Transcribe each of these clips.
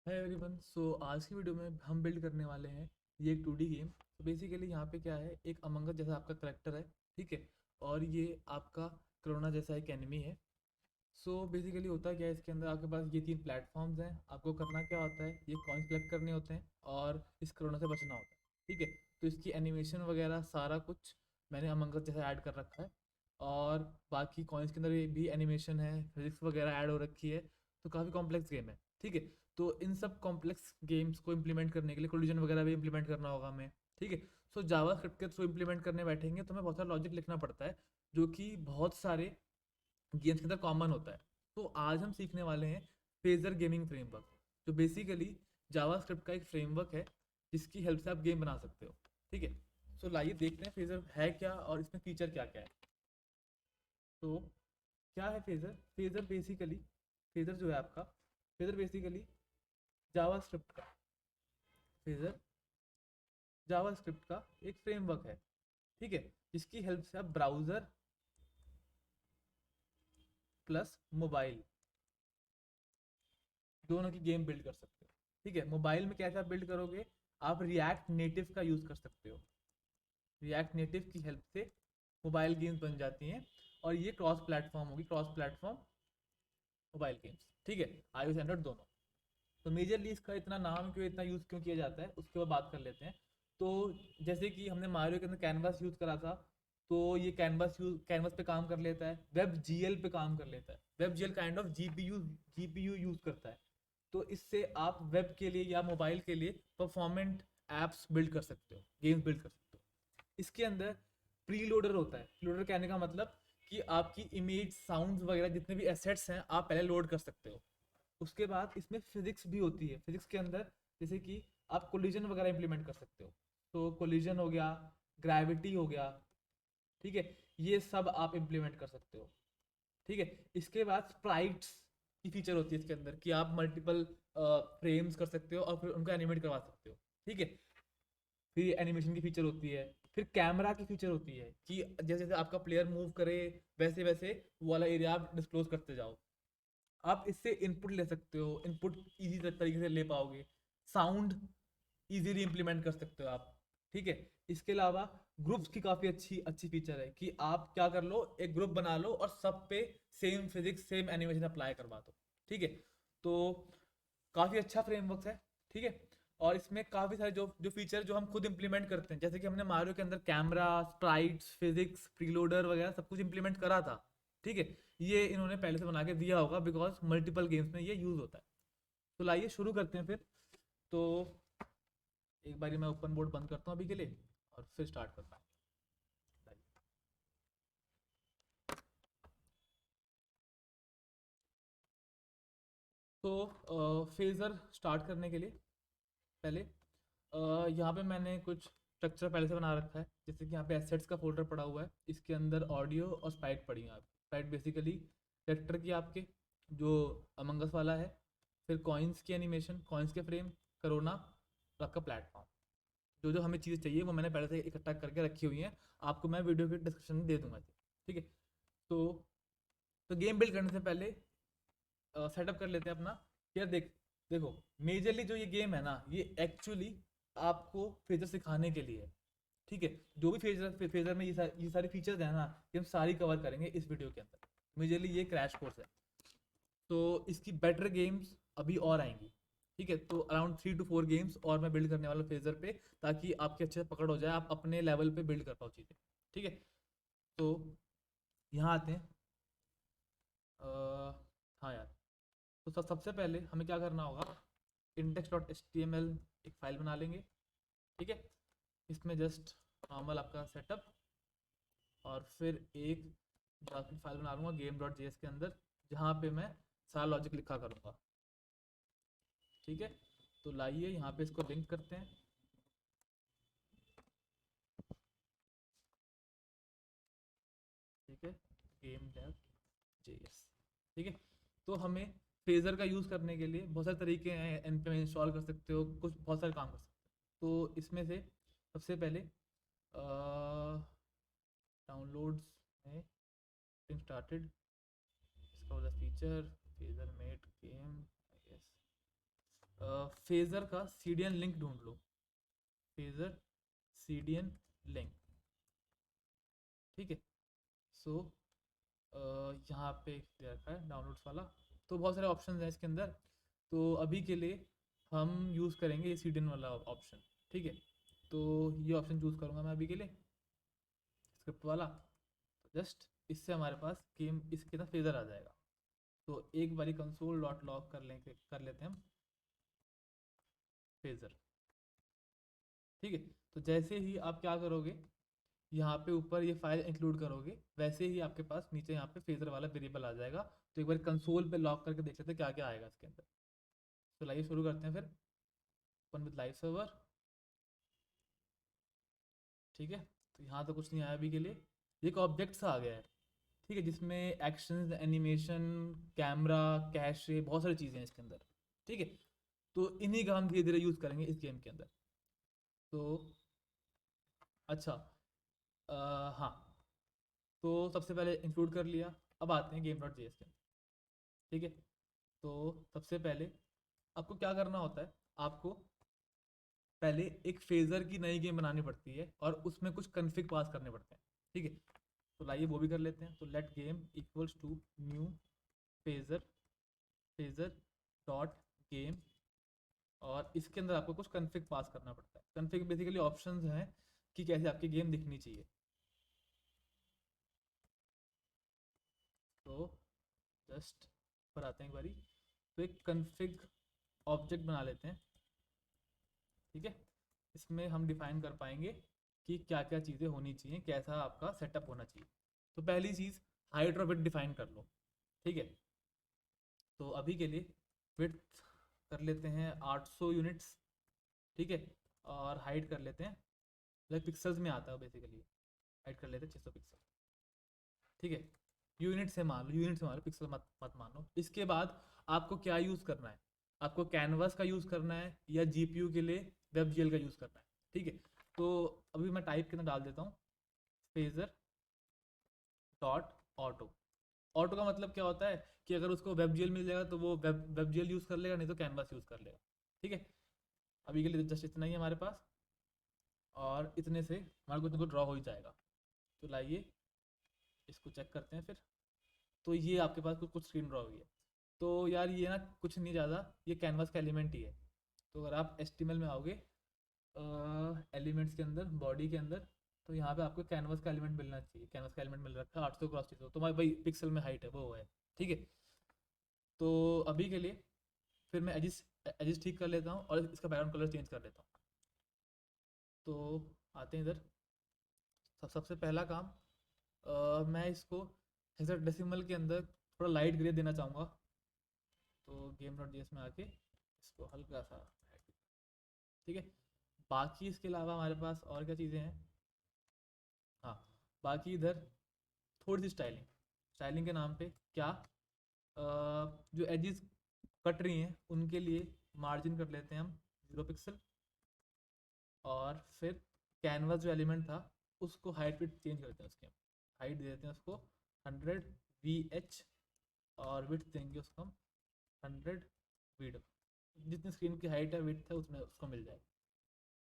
Hi everyone. आज की video में हम बिल्ड करने वाले हैं ये एक 2D गेम। तो बेसिकली यहाँ पे क्या है, एक अमंगस जैसा आपका करेक्टर है, ठीक है। और ये आपका करोना जैसा एक एनिमी है। बेसिकली होता क्या है, इसके अंदर आपके पास ये 3 प्लेटफॉर्म्स हैं। आपको करना क्या होता है, ये कॉइन्स कलेक्ट करने होते हैं और इस करोना से बचना होता है, ठीक है। तो इसकी एनिमेशन वगैरह सारा कुछ मैंने अमंगस जैसा ऐड कर रखा है। और बाकी कॉइन्स के अंदर भी एनिमेशन है, फिजिक्स वगैरह ऐड हो रखी है। तो काफ़ी कॉम्प्लेक्स गेम है, ठीक है। तो इन सब कॉम्प्लेक्स गेम्स को इम्प्लीमेंट करने के लिए कोलिजन वगैरह भी इम्प्लीमेंट करना होगा हमें, ठीक है। जावा स्क्रिप्ट के थ्रू इम्प्लीमेंट करने बैठेंगे तो हमें बहुत सारा लॉजिक लिखना पड़ता है, जो कि बहुत सारे गेम्स के अंदर कॉमन होता है। तो आज हम सीखने वाले हैं फेजर गेमिंग फ्रेमवर्क, जो बेसिकली जावा स्क्रिप्ट का एक फ्रेमवर्क है, जिसकी हेल्प से आप गेम बना सकते हो, ठीक है। लाइए देखते हैं फेजर है क्या और इसमें फीचर क्या क्या है। तो क्या है फेजर? फेजर जो है आपका, फेजर बेसिकली जावा स्क्रिप्ट का फेजर जावा स्क्रिप्ट का एक फ्रेमवर्क है, ठीक है। जिसकी हेल्प से आप ब्राउज़र प्लस मोबाइल दोनों की गेम बिल्ड कर सकते हो, ठीक है। मोबाइल में कैसे आप बिल्ड करोगे? आप रिएक्ट नेटिव का यूज़ कर सकते हो। रिएक्ट नेटिव की हेल्प से मोबाइल गेम्स बन जाती हैं, और ये क्रॉस प्लेटफॉर्म होगी, क्रॉस प्लेटफॉर्म मोबाइल गेम्स, ठीक है। iOS एंड्रॉइड दोनों। तो मेजरली इसका इतना नाम क्यों, इतना यूज़ क्यों किया जाता है, उसके बाद बात कर लेते हैं। तो जैसे कि हमने मारियो के अंदर कैनवास यूज़ करा था, तो ये कैनवास पे काम कर लेता है, वेब जीएल पे काम कर लेता है। Web GL kind of GPU use करता है। तो इससे आप वेब के लिए या मोबाइल के लिए परफॉर्मेंट ऐप्स बिल्ड कर सकते हो, गेम्स बिल्ड कर सकते हो। इसके अंदर प्री लोडर होता है। प्री लोडर कहने का मतलब कि आपकी इमेज, साउंड्स वगैरह जितने भी एसेट्स हैं, आप पहले लोड कर सकते हो। उसके बाद इसमें फिजिक्स भी होती है। फिजिक्स के अंदर जैसे कि आप कोलिजन वगैरह इंप्लीमेंट कर सकते हो। तो कोलिजन हो गया, ग्रेविटी हो गया, ठीक है। ये सब आप इंप्लीमेंट कर सकते हो, ठीक है। इसके बाद स्प्राइट्स की फीचर होती है इसके अंदर, कि आप मल्टीपल फ्रेम्स कर सकते हो और फिर उनको एनिमेट करवा सकते हो, ठीक है। फिर एनिमेशन की फीचर होती है। फिर कैमरा की फीचर होती है, कि जैसे जैसे आपका प्लेयर मूव करे, वैसे वैसे वो वाला एरिया आप डिस्क्लोज करते जाओ। आप इससे इनपुट ले सकते हो, इनपुट इजी तरीके से ले पाओगे। साउंड इजीली इंप्लीमेंट कर सकते हो आप, ठीक है। इसके अलावा ग्रुप्स की काफ़ी अच्छी अच्छी फीचर है, कि आप क्या कर लो, एक ग्रुप बना लो और सब पे same physics, same animation apply करवा दो, ठीक है। तो काफ़ी अच्छा फ्रेमवर्क है, ठीक है। और इसमें काफ़ी सारे जो जो फीचर जो हम खुद इंप्लीमेंट करते हैं, जैसे कि हमने मारियो के अंदर कैमरा, स्प्राइट्स, फिजिक्स, प्रीलोडर वगैरह सब कुछ इंप्लीमेंट करा था, ठीक है। ये इन्होंने पहले से बना के दिया होगा, बिकॉज मल्टीपल गेम्स में ये यूज़ होता है। तो लाइए शुरू करते हैं फिर। तो एक बारी मैं ओपन बोर्ड बंद करता हूँ अभी के लिए, और फिर स्टार्ट करता हूँ। फेज़र स्टार्ट करने के लिए पहले यहाँ पे मैंने कुछ स्ट्रक्चर पहले से बना रखा है। जैसे कि यहाँ पे एसेट्स का फोल्डर पड़ा हुआ है, इसके अंदर ऑडियो और स्पाइट पड़ी है। स्पाइट बेसिकली कैरेक्टर की आपके, जो अमंगस वाला है। फिर कॉइन्स की एनिमेशन, कॉइन्स के फ्रेम, करोना और आपका प्लेटफॉर्म। जो जो हमें चीज़ें चाहिए वो मैंने पहले से इकट्ठा करके रखी हुई हैं। आपको मैं वीडियो के डिस्क्रिप्शन में दे दूंगा, ठीक है। तो गेम बिल्ड करने से पहले सेटअप कर लेते हैं अपना। यार देखो, मेजरली जो ये गेम है ना, ये एक्चुअली आपको फेजर सिखाने के लिए है, ठीक है। जो भी फेजर फेजर में ये सारी फीचर्स है ना, ये हम सारी कवर करेंगे इस वीडियो के अंदर। मेजरली ये क्रैश कोर्स है। तो इसकी बेटर गेम्स अभी और आएंगी, ठीक है। तो अराउंड 3 to 4 गेम्स और मैं बिल्ड करने वाला हूँ फेजर पे, ताकि आपके अच्छे से पकड़ हो जाए, आप अपने लेवल पे बिल्ड कर पाओ चीज़ें, ठीक है। तो यहाँ आते हैं। हाँ यार, तो सबसे पहले हमें क्या करना होगा, index.html एक फाइल बना लेंगे, ठीक है। इसमें जस्ट नॉर्मल आपका सेटअप, और फिर एक जावास्क्रिप्ट फाइल बना लूँगा game.js के अंदर, जहाँ पे मैं सारा लॉजिक लिखा करूँगा, ठीक है। तो लाइए यहाँ पे इसको लिंक करते हैं, ठीक है। गेम डेव जेएस, ठीक है। तो हमें फेजर का यूज़ करने के लिए बहुत सारे तरीके हैं। एन पे इंस्टॉल कर सकते हो, कुछ बहुत सारे काम कर सकते हो। तो इसमें से सबसे पहले डाउनलोड्स में स्टार्टेड, इसका वाला feature Phaser made game, I guess Phaser का सीडीएन लिंक ढूंढ लो, फेजर सीडीएन लिंक, ठीक है। सो यहाँ पे दे रखा है डाउनलोड्स वाला, तो बहुत सारे ऑप्शन हैं इसके अंदर। तो अभी के लिए हम यूज़ करेंगे ये सीडीएन वाला ऑप्शन, ठीक है। तो ये ऑप्शन चूज़ करूँगा मैं अभी के लिए, स्क्रिप्ट वाला। तो जस्ट इससे हमारे पास गेम इसके ना फेजर आ जाएगा। तो एक बारी कंसोल डॉट लॉग कर लेते हैं हम फेजर, ठीक है। तो जैसे ही आप क्या करोगे, यहाँ पे ऊपर ये फाइल इंक्लूड करोगे, वैसे ही आपके पास नीचे यहाँ पे फेजर वाला वेरिएबल आ जाएगा। तो एक बार कंसोल पे लॉग करके देख लेते हैं क्या क्या आएगा इसके अंदर। तो लाइव शुरू करते हैं फिर, ओपन विद लाइव सर्वर, ठीक है। तो यहाँ तो कुछ नहीं आया अभी के लिए, एक ऑब्जेक्ट सा आ गया है, ठीक है, जिसमें एक्शन, एनिमेशन, कैमरा, कैशे, बहुत सारी चीज़ें हैं इसके अंदर, ठीक है। तो इन्हीं का हम धीरे धीरे यूज़ करेंगे इस गेम के अंदर। तो अच्छा, हाँ, तो सबसे पहले इंक्लूड कर लिया। अब आते हैं गेम डॉट जेएस के अंदर, ठीक है। तो सबसे पहले आपको क्या करना होता है, आपको पहले एक फेजर की नई गेम बनानी पड़ती है और उसमें कुछ कन्फिग पास करने पड़ते हैं, ठीक है। तो लाइए वो भी कर लेते हैं। तो let game equals to new Phaser, Phaser dot game, और इसके अंदर आपको कुछ कन्फिग पास करना पड़ता है। कन्फिग बेसिकली ऑप्शंस हैं कि कैसे आपकी गेम दिखनी चाहिए। तो जस्ट पर आते हैं एक बारी, तो एक कन्फिग ऑब्जेक्ट बना लेते हैं, ठीक है। इसमें हम डिफाइन कर पाएंगे कि क्या क्या चीज़ें होनी चाहिए, कैसा आपका सेटअप होना चाहिए। तो पहली चीज़, हाइट और विड्थ डिफाइन कर लो, ठीक है। तो अभी के लिए विड्थ कर लेते हैं 800 यूनिट्स, ठीक है। और हाइट कर लेते हैं, लाइक पिक्सल्स में आता है बेसिकली, हाइट कर लेते हैं 600 पिक्सल, ठीक है। यूनिट से मान लो, यूनिट से मान लो, पिक्सल मत मत मान लो। इसके बाद आपको क्या यूज़ करना है, आपको कैनवास का यूज़ करना है या जीपीयू के लिए WebGL का यूज़ करना है, ठीक है। तो अभी मैं टाइप के अंदर डाल देता हूँ फेजर डॉट ऑटो। ऑटो का मतलब क्या होता है कि अगर उसको WebGL मिल जाएगा तो वो WebGL यूज़ कर लेगा, नहीं तो कैनवास यूज़ कर लेगा, ठीक है। अभी के लिए जस्ट इतना ही है हमारे पास, और इतने से हमारे कुछ ना कुछ ड्रॉ हो ही जाएगा। तो लाइए इसको चेक करते हैं फिर। तो ये आपके पास कुछ कुछ स्क्रीन ड्रॉ हुई है। तो यार ये ना कुछ नहीं ज़्यादा, ये कैनवास का एलिमेंट ही है। तो अगर आप HTML में आओगे एलिमेंट्स के अंदर, बॉडी के अंदर, तो यहाँ पे आपको कैनवास का एलिमेंट मिलना चाहिए। कैनवास का एलिमेंट मिल रखा है 800 क्रॉस 600, तो भाई पिक्सल में हाइट है वो है, ठीक है। तो अभी के लिए फिर मैं एजिस एजिस ठीक कर लेता हूँ और इसका बैकग्राउंड कलर चेंज कर लेता हूँ। तो आते हैं इधर, सबसे पहला काम, मैं इसको हेक्साडेसिमल के अंदर थोड़ा लाइट ग्रे देना चाहूँगा। तो गेम डॉट जेएस में आके इसको हल्का सा, ठीक है। बाकी इसके अलावा हमारे पास और क्या चीज़ें हैं, हाँ, बाकी इधर थोड़ी सी स्टाइलिंग, स्टाइलिंग के नाम पे क्या, जो एजेस कट रही हैं उनके लिए मार्जिन कर लेते हैं हम 0 पिक्सल। और फिर कैनवास जो एलिमेंट था उसको हाइट विड्थ चेंज करते हैं, उसके हाइट दे देते हैं उसको 100 VH, और विड्थ देंगे उसको हम 100 वीड, जितनी स्क्रीन की हाइट है विड्थ है उसमें उसको मिल जाएगा।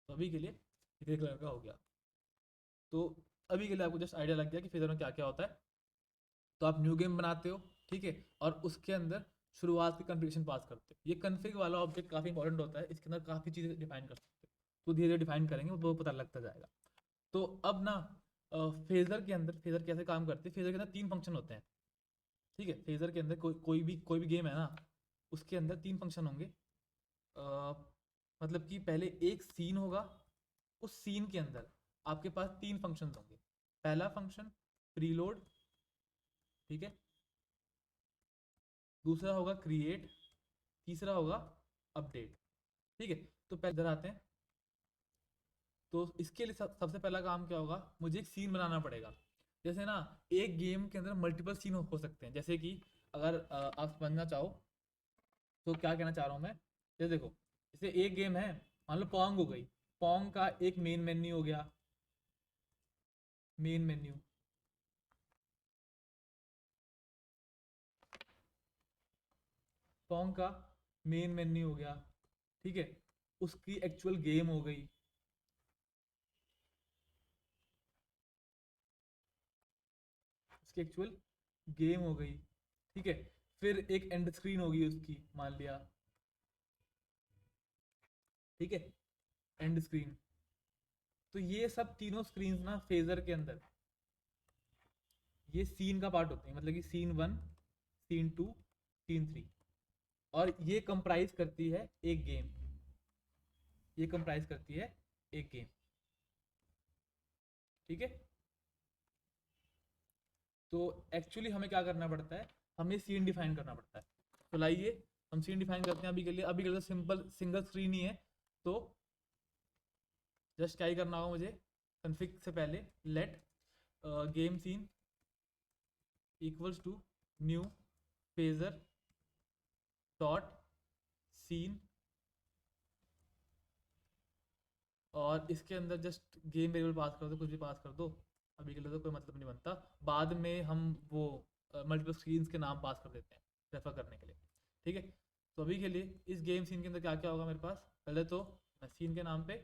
तो अभी के लिए ग्रे कलर का हो गया। तो अभी के लिए आपको जस्ट आइडिया लग गया कि फेजर में क्या क्या होता है। तो आप न्यू गेम बनाते हो, ठीक है, और उसके अंदर शुरुआत की कन्फिगरेशन पास करते हो। ये कन्फिग वाला ऑब्जेक्ट काफ़ी इंपॉर्टेंट होता है, इसके अंदर काफ़ी चीज़ें डिफाइन कर सकते हो। तो धीरे धीरे डिफाइन करेंगे वो पता लगता जाएगा। तो अब ना फेजर के अंदर, फेजर कैसे काम करते हैं, फेजर के अंदर 3 फंक्शन होते हैं, ठीक है। फेजर के अंदर कोई भी गेम है ना, उसके अंदर 3 फंक्शन होंगे। अ, मतलब कि पहले एक सीन होगा, उस सीन के अंदर आपके पास 3 फंक्शंस होंगे। पहला फंक्शन प्रीलोड, ठीक है, दूसरा होगा क्रिएट, तीसरा होगा अपडेट, ठीक है। तो पहले इधर आते हैं। तो इसके लिए सबसे पहला काम क्या होगा, मुझे एक सीन बनाना पड़ेगा। जैसे ना, एक गेम के अंदर मल्टीपल सीन हो सकते हैं। जैसे कि अगर आप समझना चाहो तो क्या कहना चाह रहा हूँ मैं, जैसे देखो, जैसे एक गेम है, मान लो पोंग हो गई, पोंग का एक मेन मेन्यू हो गया, मेन मेन्यू, पोंग का मेन मेन्यू हो गया, ठीक है, उसकी एक्चुअल गेम हो गई, उसकी एक्चुअल गेम हो गई, ठीक है। फिर एक एंड स्क्रीन होगी उसकी, मान लिया, ठीक है, एंड स्क्रीन। तो ये सब तीनों स्क्रीन ना फेजर के अंदर ये सीन का पार्ट होते हैं, मतलब कि सीन 1, सीन 2, सीन 3, और ये कंप्राइज करती है एक गेम, ये कंप्राइज करती है एक गेम, ठीक है। तो एक्चुअली हमें क्या करना पड़ता है, हमें सीन डिफाइन करना पड़ता है। तो लाइए हम सीन डिफाइन करते हैं अभी के लिए। अभी के लिए सिंपल सिंगल स्क्रीन ही है, तो जस्ट क्या ही करना होगा मुझे, कन्फिग से पहले let game scene equals to new Phaser dot scene, और इसके अंदर जस्ट गेम वेरिएबल पास कर दो, कुछ भी पास कर दो, अभी के लिए तो कोई मतलब नहीं बनता, बाद में हम वो मल्टीपल स्क्रीन्स के नाम पास कर देते हैं रेफर करने के लिए, ठीक है। तो अभी के लिए इस गेम सीन के अंदर क्या क्या होगा मेरे पास, पहले तो मैं सीन के नाम पे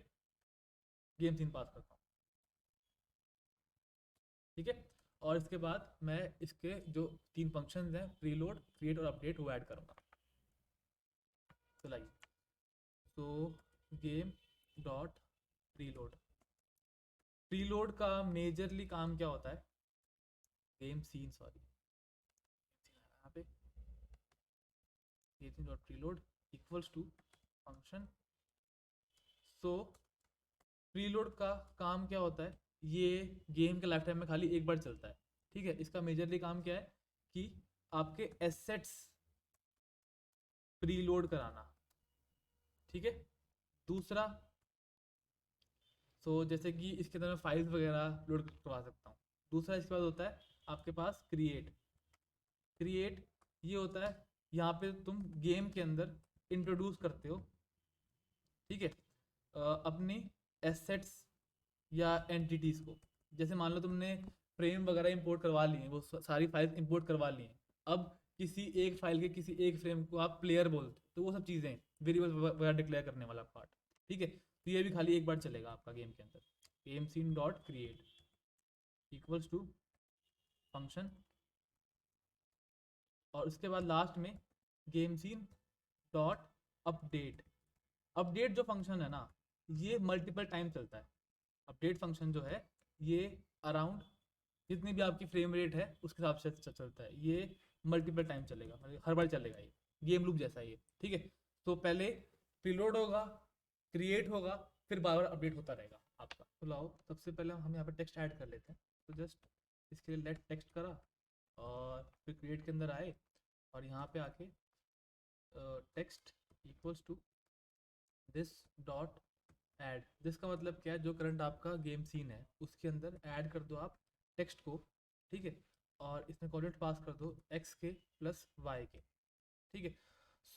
गेम सीन पास करता हूँ, ठीक है। और इसके बाद मैं इसके जो तीन फंक्शंस हैं, प्रीलोड, क्रिएट और अपडेट, वो ऐड करूँगा। चलाइए, तो गेम डॉट प्रीलोड, प्रीलोड का मेजरली काम क्या होता है, गेम सीन, सॉरी, यहाँ पे game scene dot preload equals to function. So preload का काम क्या होता है, ये गेम के लाइफ टाइम में खाली एक बार चलता है, ठीक है। इसका मेजरली काम क्या है कि आपके एसेट्स प्रीलोड कराना, ठीक है। दूसरा, सो जैसे कि इसके अंदर मैं फाइल्स वगैरह लोड करवा सकता हूँ। दूसरा इसके बाद होता है आपके पास क्रिएट, क्रिएट ये होता है, यहाँ पे तुम गेम के अंदर इंट्रोड्यूस करते हो, ठीक है, अपनी एसेट्स या एंटिटीज़ को। जैसे मान लो तुमने फ्रेम वगैरह इंपोर्ट करवा लिए, वो सारी फाइल्स इंपोर्ट करवा ली हैं, अब किसी एक फाइल के किसी एक फ्रेम को आप प्लेयर बोलते हो, तो वो सब चीज़ें वेरिएबल वगैरह डिक्लेयर करने वाला पार्ट, ठीक है। तो ये भी खाली एक बार चलेगा आपका गेम के अंदर, game scene dot create equals to function, और उसके बाद लास्ट में game scene dot update. Update जो फंक्शन है ना, ये मल्टीपल टाइम चलता है। अपडेट फंक्शन जो है ये अराउंड जितनी भी आपकी फ्रेम रेट है उसके हिसाब से चलता है, ये मल्टीपल टाइम चलेगा, मतलब हर बार चलेगा, ये गेम लूप जैसा ही है, ठीक है। तो पहले प्रीलोड होगा, क्रिएट होगा, फिर बार बार अपडेट होता रहेगा आपका। तो लाओ सबसे पहले हम यहाँ पर टेक्स्ट ऐड कर लेते हैं, तो जस्ट इसके लिए लेट टेक्स्ट करा, और फिर क्रिएट के अंदर आए, और यहाँ पे आके text equals to this dot add. This का मतलब क्या है, जो करंट आपका गेम सीन है उसके अंदर ऐड कर दो आप टेक्स्ट को, ठीक है। और इसमें कोऑर्डिनेट पास कर दो एक्स के प्लस वाई के, ठीक है।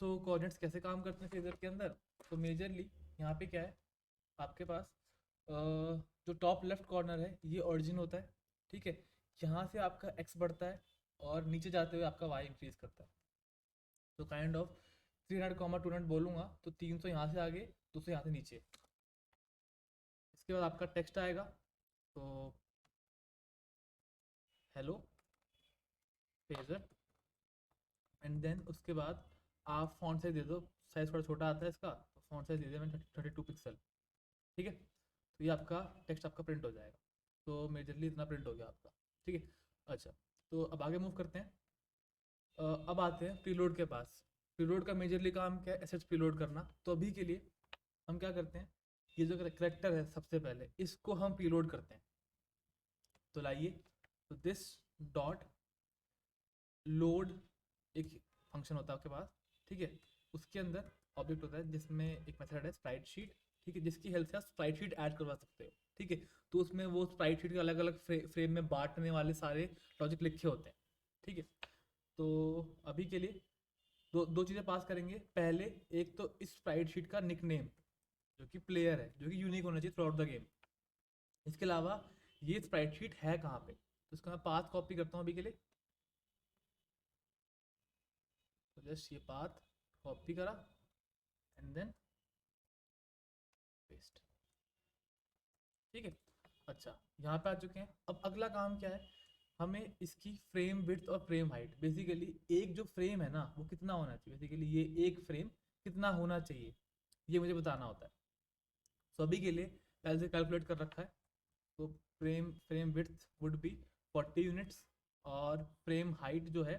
सो कोऑर्डिनेट्स कैसे काम करते हैं फेजर के अंदर, तो मेजरली यहाँ पे क्या है आपके पास, जो टॉप लेफ्ट कॉर्नर है ये ओरिजिन होता है, ठीक है। यहाँ से आपका एक्स बढ़ता है और नीचे जाते हुए आपका वाई इंक्रीज करता है। तो काइंड ऑफ 300, बोलूँगा तो 300 यहाँ से आगे, 200 यहाँ से नीचे। इसके बाद आपका टेक्स्ट आएगा, तो हेलो फेजर, एंड देन उसके बाद आप फॉन्ट साइज दे दो, साइज थोड़ा छोटा आता है इसका, तो फॉन्ट साइज दे दिया मैंने 32 पिक्सल, ठीक है। तो ये आपका टेक्स्ट आपका प्रिंट हो जाएगा। तो मेजरली इतना प्रिंट हो गया आपका, ठीक है। अच्छा, तो अब आगे मूव करते हैं। अब आते हैं प्रीलोड के पास। प्रीलोड का मेजरली काम क्या है, एसेट्स प्रीलोड करना। तो अभी के लिए हम क्या करते हैं, ये जो करेक्टर है सबसे पहले इसको हम प्रीलोड करते हैं। तो लाइए, तो दिस डॉट लोड एक फंक्शन होता है आपके पास, ठीक है। उसके अंदर ऑब्जेक्ट होता है जिसमें एक मेथड है स्प्राइट शीट, ठीक है, जिसकी हेल्प से आप स्प्राइट शीट ऐड करवा सकते हो, ठीक है। तो उसमें वो स्प्राइट शीट के अलग अलग फ्रेम में बांटने वाले सारे लॉजिक लिखे होते हैं, ठीक है। तो अभी के लिए दो दो चीज़ें पास करेंगे। पहले एक तो इस स्प्राइट शीट का निक नेम जो कि प्लेयर है, जो कि यूनिक होना चाहिए थ्रू आउट द गेम। इसके अलावा ये स्प्राइट शीट है कहाँ पे, तो इसका मैं पाथ कॉपी करता हूँ अभी के लिए। तो जस्ट ये पाथ कॉपी करा, एंड देन ठीक है। अच्छा, यहाँ पे आ चुके हैं। अब अगला काम क्या है, हमें इसकी फ्रेम विड्थ और फ्रेम हाइट, बेसिकली एक जो फ्रेम है ना वो कितना होना चाहिए, बेसिकली ये एक फ्रेम कितना होना चाहिए ये मुझे बताना होता है। तो अभी के लिए पहले से कैलकुलेट कर रखा है। तो frame width would be 40 units, और फ्रेम हाइट जो है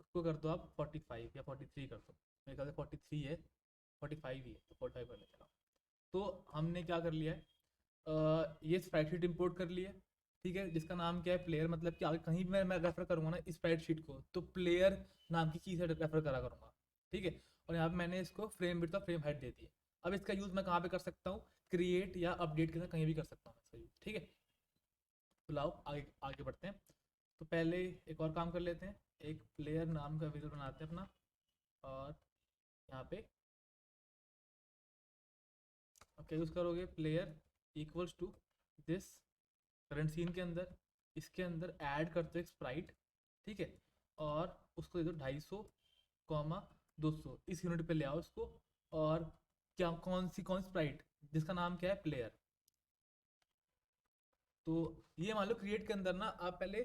उसको कर दो आप 45 या 43 कर दो, मेरे ख्याल से 43 है, 45 ही है तो 45 कर लेते हैं। तो हमने क्या कर लिया है, ये स्प्रेडशीट इंपोर्ट कर लिया है, ठीक है, जिसका नाम क्या है प्लेयर, मतलब कि आगे कहीं भी मैं रेफर करूँगा ना इस स्प्रेडशीट को तो प्लेयर नाम की चीज़ से रेफर करा करूँगा, ठीक है। और यहाँ पे मैंने इसको फ्रेम विड्थ और फ्रेम हाइट दे दी है। अब इसका यूज़ मैं कहाँ पे कर सकता हूँ, क्रिएट या अपडेट के साथ कहीं भी कर सकता हूँ इसका यूज़, ठीक है। तो लाओ आगे आगे बढ़ते हैं। तो पहले एक और काम कर लेते हैं, एक प्लेयर नाम का वेरिएबल बनाते हैं अपना, और यहाँ पे क्या यूज़ करोगे, player equals to this current scene के अंदर, इसके अंदर ऐड करते हो एक स्प्राइट, ठीक है, और उसको दे दो 250, 200 इस यूनिट पे ले आओ उसको। और क्या कौन स्प्राइट, जिसका नाम क्या है प्लेयर। तो ये मान लो क्रिएट के अंदर ना आप पहले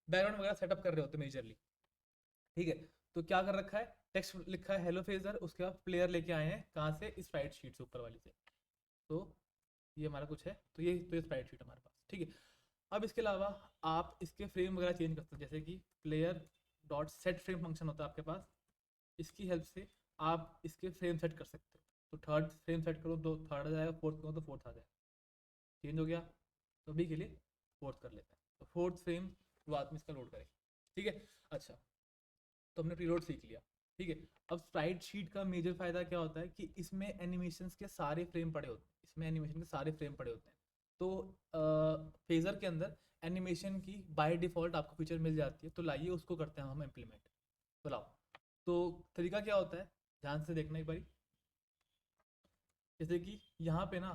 बैकग्राउंड वगैरह सेटअप कर रहे होते मेजरली, ठीक है। तो क्या कर रखा है, टेक्स्ट लिखा है हेलो फेजर, उसके बाद प्लेयर लेके आए हैं कहाँ से, इस स्प्राइट शीट से ऊपर वाली से। तो ये हमारा कुछ है, तो ये स्प्राइट शीट हमारे पास, ठीक है। अब इसके अलावा आप इसके फ्रेम वगैरह चेंज कर सकते हैं, जैसे कि player dot set frame function होता है आपके पास, इसकी हेल्प से आप इसके फ्रेम सेट कर सकते हो। तो थर्ड फ्रेम सेट करो तो थर्ड आ जाएगा, फोर्थ करो तो फोर्थ आ जाएगा, चेंज हो गया। तो अभी के लिए फोर्थ कर लेते हैं, तो फोर्थ फ्रेम बाद में इसका लोड करेंगे, ठीक है। अच्छा, तो हमने प्रीलोड सीख लिया, ठीक है। अब स्प्राइट शीट का मेजर फायदा क्या होता है कि इसमें एनिमेशंस के सारे फ्रेम पड़े होते हैं, इसमें एनिमेशन के सारे फ्रेम पड़े होते हैं। तो फेजर के अंदर एनिमेशन की बाय डिफ़ॉल्ट आपको फीचर मिल जाती है, तो लाइए उसको करते हैं हम इम्प्लीमेंट। तो लाओ, तो तरीका क्या होता है, ध्यान से देखना एक बारी। जैसे कि यहाँ पे ना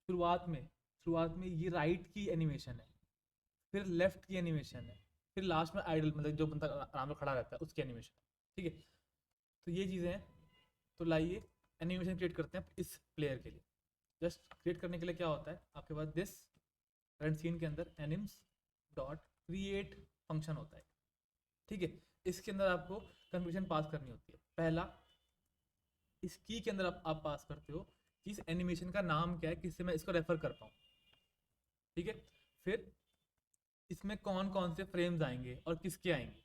शुरुआत में ये राइट की एनिमेशन है, फिर लेफ्ट की एनिमेशन है, फिर लास्ट में आइडल मतलब जो बंदा आराम से खड़ा रहता है उसकी एनिमेशन, ठीक है। तो ये चीज़ें हैं। तो लाइए एनिमेशन क्रिएट करते हैं इस प्लेयर के लिए। जस्ट क्रिएट करने के लिए क्या होता है, आपके पास दिस करंट सीन के अंदर एनिम्स डॉट क्रिएट फंक्शन होता है, ठीक है। इसके अंदर आपको कन्फर्मेशन पास करनी होती है। पहला, इस की के अंदर आप पास करते हो कि इस एनिमेशन का नाम क्या है, किससे मैं इसको रेफर कर पाऊँ, ठीक है। फिर इसमें कौन कौन से फ्रेम्स आएंगे और किसके आएंगे।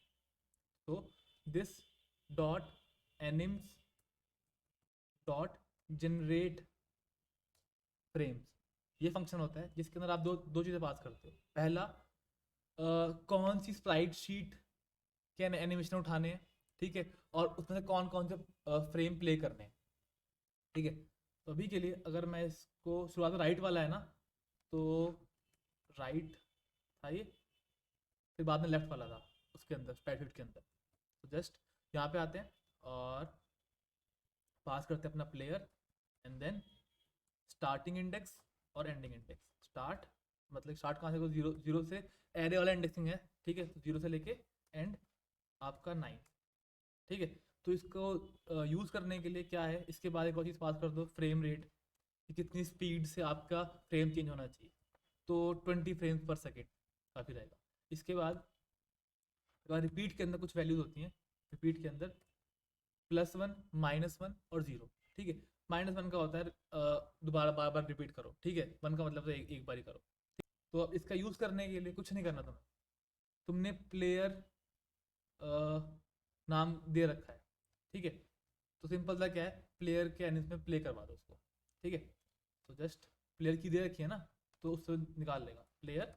तो this dot anims dot generate frames, ये फंक्शन होता है जिसके अंदर आप दो चीज़ें पास करते हो। पहला, कौन सी स्प्राइट शीट के एनिमेशन उठाने हैं, ठीक है, और उसमें से कौन कौन से फ्रेम प्ले करने हैं, ठीक है। तो अभी के लिए अगर मैं इसको, शुरुआत में राइट वाला है ना, तो राइट था ये, फिर बाद में लेफ्ट वाला था उसके अंदर स्प्राइट शीट के अंदर। तो जस्ट यहाँ पे आते हैं और पास करते हैं अपना player, and then starting index और एंडिंग इंडेक्स। स्टार्ट मतलब स्टार्ट कहाँ से, जीरो जीरो से, एरे वाला इंडेक्सिंग है, ठीक है, तो जीरो से लेके एंड आपका 9, ठीक है। तो इसको यूज़ करने के लिए क्या है, इसके बाद एक और चीज़ पास कर दो, फ्रेम रेट, कि कितनी स्पीड से आपका फ्रेम चेंज होना चाहिए। तो 20 फ्रेम्स पर सेकेंड काफ़ी रहेगा। इसके बाद रिपीट के अंदर कुछ वैल्यूज होती हैं, रिपीट के अंदर +1, -1 और 0, ठीक है। -1 का होता है दोबारा बार बार रिपीट करो, ठीक है, 1 का मतलब तो एक बार ही करो। तो अब इसका यूज़ करने के लिए कुछ नहीं करना तुम्हें, तुमने प्लेयर नाम दे रखा है, ठीक है। तो सिंपल सा क्या है, प्लेयर के एनिम्स में प्ले करवा दो उसको, ठीक है। तो जस्ट प्लेयर की दे रखी है ना, तो उससे निकाल लेगा player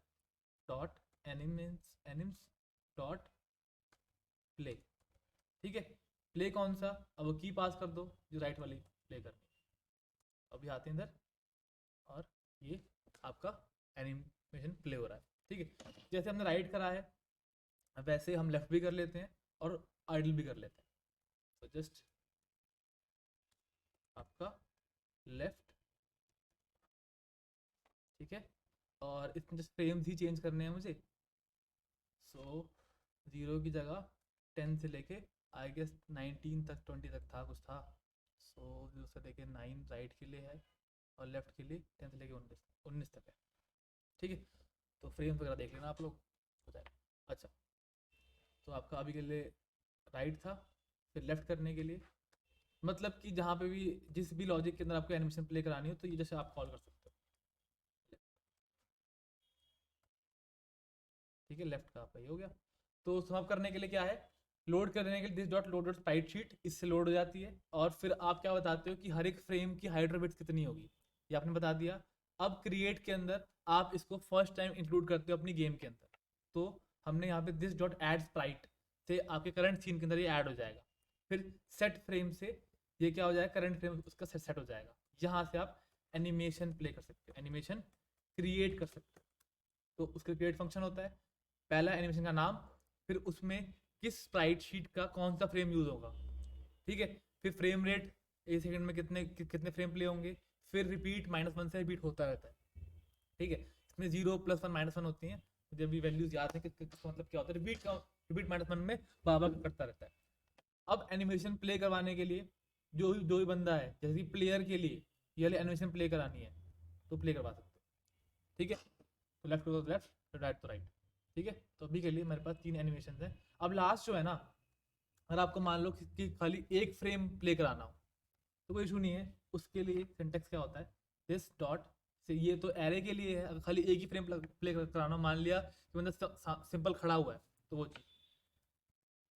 dot anims dot play, ठीक है। प्ले कौन सा, अब वो की पास कर दो जो राइट वाली प्ले करनी है। अभी आते हैं इधर, और ये आपका एनिमेशन प्ले हो रहा है, ठीक है। जैसे हमने राइट करा है वैसे हम लेफ्ट भी कर लेते हैं और आइडल भी कर लेते हैं। तो जस्ट आपका लेफ्ट, ठीक है, और इसमें जस्ट फ्रेम्स ही चेंज करने हैं मुझे। सो 0 की जगह 10 से लेके आई गेस 19 तक, 20 तक था कुछ था। सो 0 से लेके 9 राइट के लिए है, और लेफ्ट के लिए 10 से लेके 19 तक है। ठीक है, तो फ्रेम वगैरह देख लेना आप लोग, हो जाएगा। अच्छा, तो आपका अभी के लिए राइट था, फिर लेफ्ट करने के लिए मतलब कि जहाँ पे भी जिस भी लॉजिक के अंदर आपको एनिमेशन प्ले करानी हो तो ये जैसे आप कॉल कर सकते हो। ठीक है, लेफ्ट का आपका ये हो गया। तो सम करने के लिए क्या है, लोड करने के लिए this dot load dot Sprite sheet इससे लोड हो जाती है, और फिर आप क्या बताते हो कि हर एक फ्रेम की हाइट और विड्थ कितनी होगी, ये आपने बता दिया। अब क्रिएट के अंदर आप इसको फर्स्ट टाइम इंक्लूड करते हो अपनी गेम के अंदर, तो हमने यहाँ पे दिस डॉट एड स्प्राइट से आपके करंट सीन के अंदर ये ऐड हो जाएगा। फिर सेट फ्रेम से ये क्या हो जाएगा, करंट फ्रेम उसका सेट हो जाएगा। यहाँ से आप एनिमेशन प्ले कर सकते हो, एनिमेशन क्रिएट कर सकते हो। तो उसका क्रिएट फंक्शन होता है, पहला एनिमेशन का नाम, फिर उसमें किस स्प्राइट शीट का कौन सा फ्रेम यूज होगा, ठीक है, फिर फ्रेम रेट एक सेकंड में कितने फ्रेम प्ले होंगे, फिर रिपीट -1 से रिपीट होता रहता है। ठीक है, इसमें 0 +1 -1 होती हैं, जब भी वैल्यूज याद है कि मतलब क्या होता है, रिपीट -1 में बाबा करता रहता है। अब एनिमेशन प्ले करवाने के लिए जो भी बंदा है, जैसे कि प्लेयर के लिए ये वाली एनिमेशन प्ले करानी है तो प्ले करवा सकते हो। ठीक है, तो लेफ्ट तो लेफ्ट, तो राइट तो राइट। ठीक है, तो अभी के लिए मेरे पास 3 एनिमेशन है। अब लास्ट जो है ना, अगर आपको मान लो कि खाली एक फ्रेम प्ले कराना हो तो कोई इशू नहीं है, उसके लिए सिंटेक्स क्या होता है, दिस डॉट से, ये तो एरे के लिए है, अगर खाली एक ही फ्रेम प्ले कराना, मान लिया कि बंदा सिंपल खड़ा हुआ है तो वो चीज़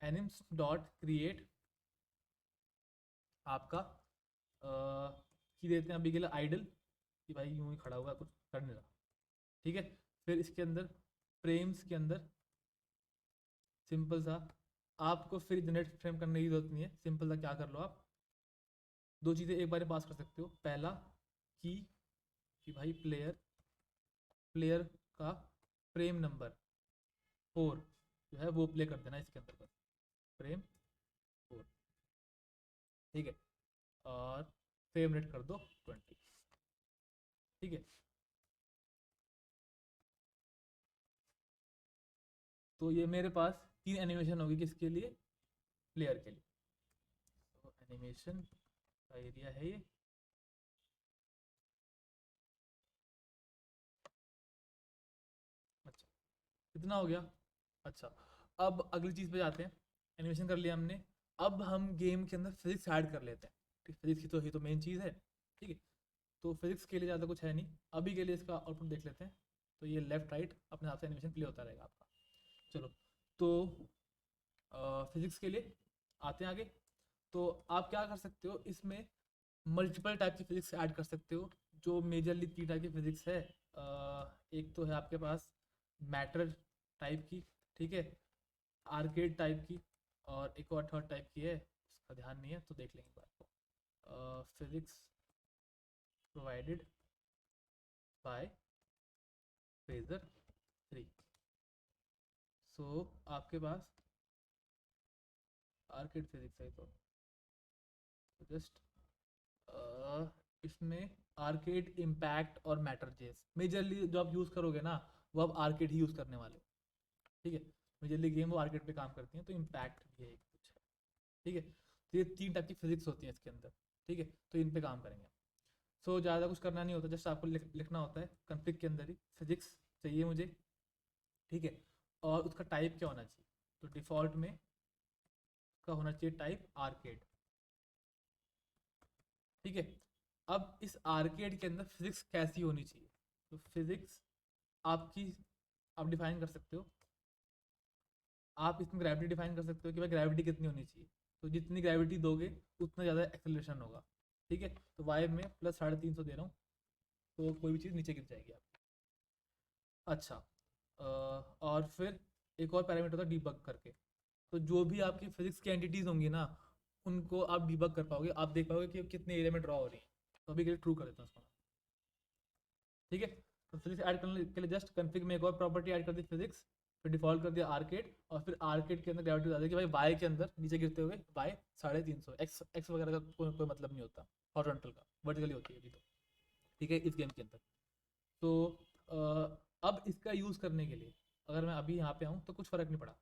एनिम्स डॉट क्रिएट आपका की देते हैं अभी के लिए आइडल, कि भाई यूं ही खड़ा हुआ है कुछ कर नहीं रहा। ठीक है, फिर इसके अंदर फ्रेम्स के अंदर सिंपल सा, आपको फिर जनरेट फ्रेम करने की जरूरत नहीं है, सिंपल सा क्या कर लो आप, दो चीज़ें एक बार पास कर सकते हो। पहला कि भाई प्लेयर का फ्रेम नंबर 4 जो है वो प्ले कर देना इसके अंदर पर, फ्रेम 4। ठीक है, और फ्रेम रेट कर दो 20। ठीक है, तो ये मेरे पास 3 एनिमेशन होगी किसके लिए, प्लेयर के लिए। तो एनिमेशन का एरिया है ये। अच्छा, कितना हो गया। अच्छा, अब अगली चीज़ पे जाते हैं, एनिमेशन कर लिया हमने, अब हम गेम के अंदर फिजिक्स ऐड कर लेते हैं। ठीक, फिजिक्स की तो ही तो मेन चीज़ है। ठीक है, तो फिजिक्स के लिए ज़्यादा कुछ है नहीं, अभी के लिए इसका आउटपुट देख लेते हैं। तो ये लेफ्ट राइट अपने हाथ से एनिमेशन प्ले होता रहेगा आपका। चलो, तो फिजिक्स के लिए आते हैं आगे। तो आप क्या कर सकते हो, इसमें मल्टीपल टाइप की फिजिक्स ऐड कर सकते हो। जो मेजरली 3 टाइप की फिजिक्स है, एक तो है आपके पास मैटर टाइप की, ठीक है, आर्केड टाइप की, और एक और थर्ड टाइप की है, उसका ध्यान नहीं है तो देख लेंगे बात को। Physics provided by phasor 3। सो आपके पास आर्केड फिजिक्स है, तो जस्ट इसमें आर्केड इम्पैक्ट और मैटर जेस मेजरली जो आप यूज़ करोगे ना, वो आप आर्केड ही यूज़ करने वाले हो। ठीक है, मेजरली गेम वो आर्केड पे काम करती हैं, तो इम्पैक्ट भी है कुछ है। ठीक है, तो ये 3 टाइप की फिजिक्स होती हैं इसके अंदर। ठीक है, तो इन पे काम करेंगे। सो ज़्यादा कुछ करना नहीं होता, जस्ट आपको लिखना होता है कॉन्फ्लिक्ट के अंदर ही फिजिक्स चाहिए मुझे। ठीक है, और उसका टाइप क्या होना चाहिए, तो डिफ़ॉल्ट में उसका होना चाहिए टाइप आर्केड। ठीक है, अब इस आर्केड के अंदर फिजिक्स कैसी होनी चाहिए, तो फिजिक्स आपकी आप डिफाइन कर सकते हो, आप इसमें ग्रेविटी डिफाइन कर सकते हो कि भाई ग्रेविटी कितनी होनी चाहिए, तो जितनी ग्रेविटी दोगे उतना ज़्यादा एक्सेलरेशन होगा। ठीक है, तो वाई में +350 दे रहा हूँ, तो कोई भी चीज़ नीचे गिर जाएगी आप। अच्छा, और फिर एक और पैरामीटर होता है डीबग करके, तो जो भी आपकी फिजिक्स की एंटिटीज़ होंगी ना, उनको आप डीबग कर पाओगे, आप देख पाओगे कि कितने एरिया में ड्रॉ हो रही है। तो अभी के लिए ट्रू कर देता हूँ उसको। ठीक है, तो फिजिक्स ऐड करने के लिए जस्ट कन्फिग में एक और प्रॉपर्टी ऐड कर दी फिजिक्स, फिर डिफॉल्ट कर दिया आर्केड, और फिर आर्केड के अंदर ग्रेविटी बता दी कि भाई वाई के अंदर नीचे गिरते हुए वाई 350, एक्स वगैरह का कोई मतलब नहीं होता हॉरिजॉन्टल का, वर्टिकली होती है अभी तो। ठीक है, इस गेम के अंदर। तो अब इसका यूज़ करने के लिए अगर मैं अभी यहाँ पे आऊँ तो कुछ फ़र्क नहीं पड़ा।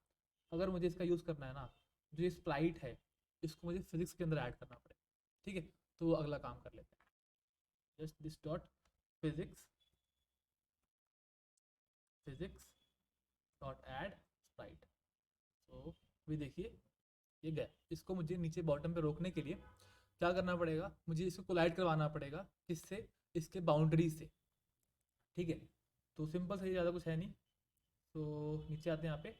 अगर मुझे इसका यूज़ करना है ना, जो ये स्प्राइट है इसको मुझे फिजिक्स के अंदर ऐड करना पड़े। ठीक है, तो वो अगला काम कर लेते हैं, just this dot physics physics dot add Sprite. तो भी देखिए ये गया। इसको मुझे नीचे बॉटम पे रोकने के लिए क्या करना पड़ेगा, मुझे इसको कोलाइड करवाना पड़ेगा, किससे, इसके बाउंड्री से। ठीक है, तो सिंपल सही, ज़्यादा कुछ है नहीं। तो नीचे आते हैं यहाँ पे,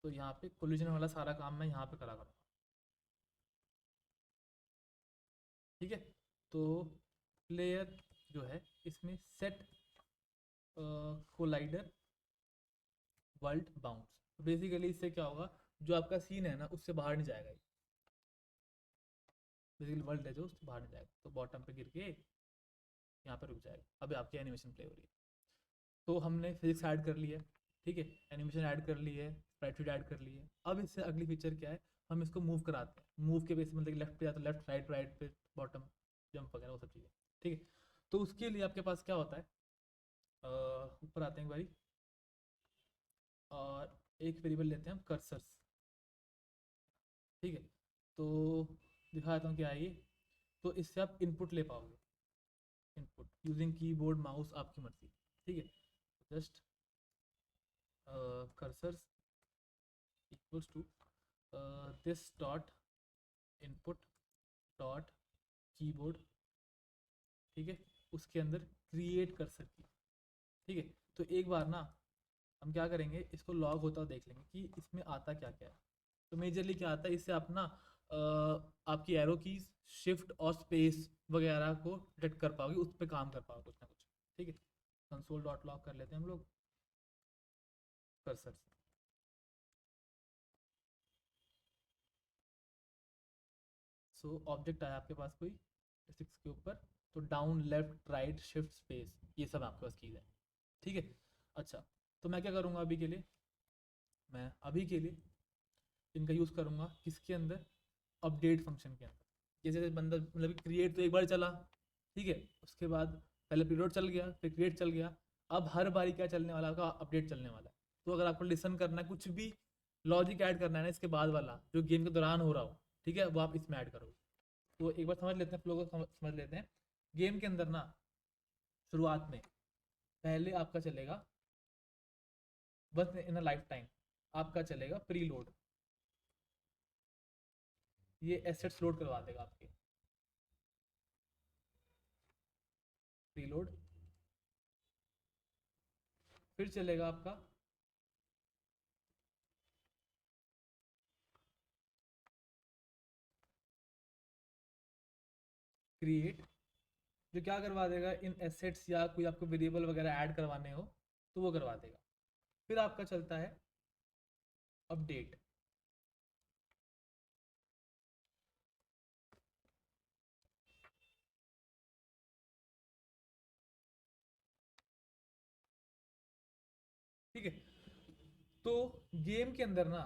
तो यहाँ पे कोलिजन वाला सारा काम मैं यहाँ पे करा करूँगा। ठीक है, तो प्लेयर जो है इसमें सेट कोलाइडर वर्ल्ड बाउंड्स। तो बेसिकली इससे क्या होगा, जो आपका सीन है ना उससे बाहर नहीं जाएगा, बेसिकली वर्ल्ड है जो उससे बाहर नहीं जाएगा। तो बॉटम पे गिर के यहाँ पे रुक जाएगा। अभी आपकी एनिमेशन प्ले हो रही है। तो हमने फिजिक्स ऐड कर ली है, ठीक है, एनिमेशन ऐड कर ली है, स्प्राइटशीट ऐड कर ली है। अब इससे अगली फीचर क्या है, हम इसको मूव कराते हैं। मूव के बेस मतलब लेफ्ट पे या तो लेफ्ट, राइट राइट पे, बॉटम, जंप वगैरह वो सब चीज़ें। ठीक है, तो उसके लिए आपके पास क्या होता है, ऊपर आते हैं एक बारी, और एक वेरिएबल लेते हैं हम कर्सर्स। ठीक है, तो दिखा देता हूँ क्या है ये। तो इससे आप इनपुट ले पाओगे, इनपुट यूजिंग कीबोर्ड माउस आपकी मर्जी। ठीक है, just cursors equals to this dot input dot keyboard. ठीक है, उसके अंदर क्रिएट कर्सर की। ठीक है, तो एक बार ना हम क्या करेंगे, इसको लॉग होता हुआ देख लेंगे कि इसमें आता क्या क्या है। तो मेजरली क्या आता है, इससे आप ना आपकी एरो कीज, शिफ्ट और स्पेस वगैरह को डिटेक्ट कर पाओगे, उस पर काम कर पाओगे कुछ ना कुछ। ठीक है, कंसोल डॉट लॉग कर लेते हैं हम लोग कर्सर से। सो ऑब्जेक्ट आया आपके पास कोई 6 के ऊपर, तो down, left, right, shift, space, ये सब आपके पास कीज है। ठीक है, अच्छा, तो मैं क्या करूँगा अभी के लिए, मैं अभी के लिए इनका यूज़ करूँगा किसके अंदर, अपडेट फंक्शन के अंदर। जैसे बंदा मतलब क्रिएट तो एक बार चला, ठीक है, उसके बाद पहले पीरियड चल गया, फिर क्रिएट चल गया, अब हर बारी क्या चलने वाला होगा, अपडेट चलने वाला है। तो अगर आपको लिसन करना है, कुछ भी लॉजिक ऐड करना है ना इसके बाद वाला जो गेम के दौरान हो रहा हो, ठीक है, वो आप इसमें ऐड करोगे। तो एक बार समझ लेते हैं, फ्लो को समझ लेते हैं। गेम के अंदर ना शुरुआत में पहले आपका चलेगा, बस इन अ लाइफ टाइम आपका चलेगा प्री लोड। ये एसेट्स लोड करवा देगा आपके, प्री लोड। फिर चलेगा आपका क्रिएट, जो क्या करवा देगा, इन एसेट्स या कोई आपको वेरिएबल वगैरह ऐड करवाने हो तो वो करवा देगा। फिर आपका चलता है अपडेट। ठीक है, तो गेम के अंदर ना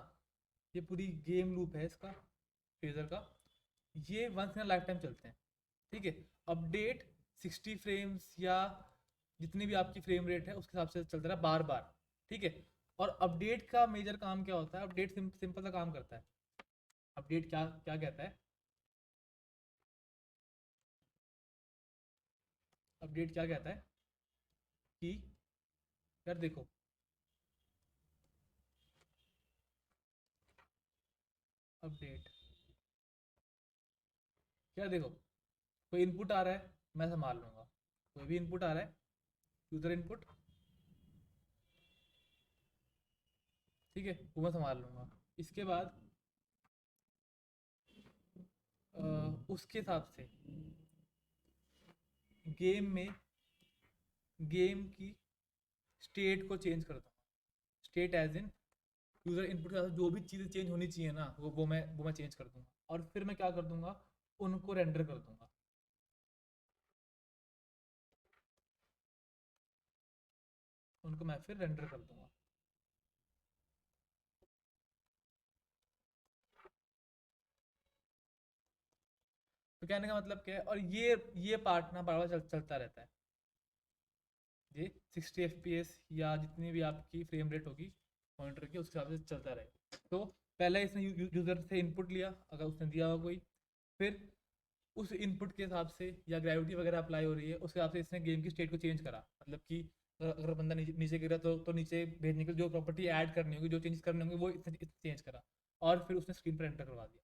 ये पूरी गेम लूप है इसका, फेजर का, ये वंस इन लाइफ टाइम चलते हैं। ठीक है, अपडेट 60 फ्रेम्स या जितनी भी आपकी फ्रेम रेट है उसके हिसाब से चलता रहा बार बार। ठीक है, और अपडेट का मेजर काम क्या होता है, अपडेट सिंपल सा काम करता है। अपडेट क्या क्या कहता है, अपडेट क्या कहता है कि यार देखो, अपडेट क्या, देखो कोई इनपुट आ रहा है मैं संभाल लूँगा, कोई भी इनपुट आ रहा है, यूज़र इनपुट, ठीक है, वो मैं संभाल लूँगा। इसके बाद उसके हिसाब से गेम में, गेम की स्टेट को चेंज कर दूँगा। State as in user input के साथ जो भी चीज़ें चेंज होनी चाहिए ना, वो मैं चेंज कर दूँगा। और फिर मैं क्या कर दूँगा, उनको रेंडर कर दूँगा। उनको मैं फिर रेंडर कर दूँगा। तो कहने का मतलब क्या है, और ये पार्ट ना बार बार चलता रहता है। ये 60 FPS या जितनी भी आपकी फ्रेम रेट होगी मॉनिटर की, उस हिसाब से चलता रहेगा। तो पहले इसने यूज़र से इनपुट लिया, अगर उसने दिया हुआ कोई, फिर उस इनपुट के हिसाब से या ग्रेविटी वगैरह अप्लाई हो रही है उसके हिसाब से इसने गेम की स्टेट को चेंज करा, मतलब कि अगर बंदा नीचे नीचे गिरा तो नीचे भेजने के लिए जो प्रॉपर्टी ऐड करनी होगी, जो चेंज करने होंगे, वो चेंज करा और फिर उसने स्क्रीन पर एंटर करवा दिया।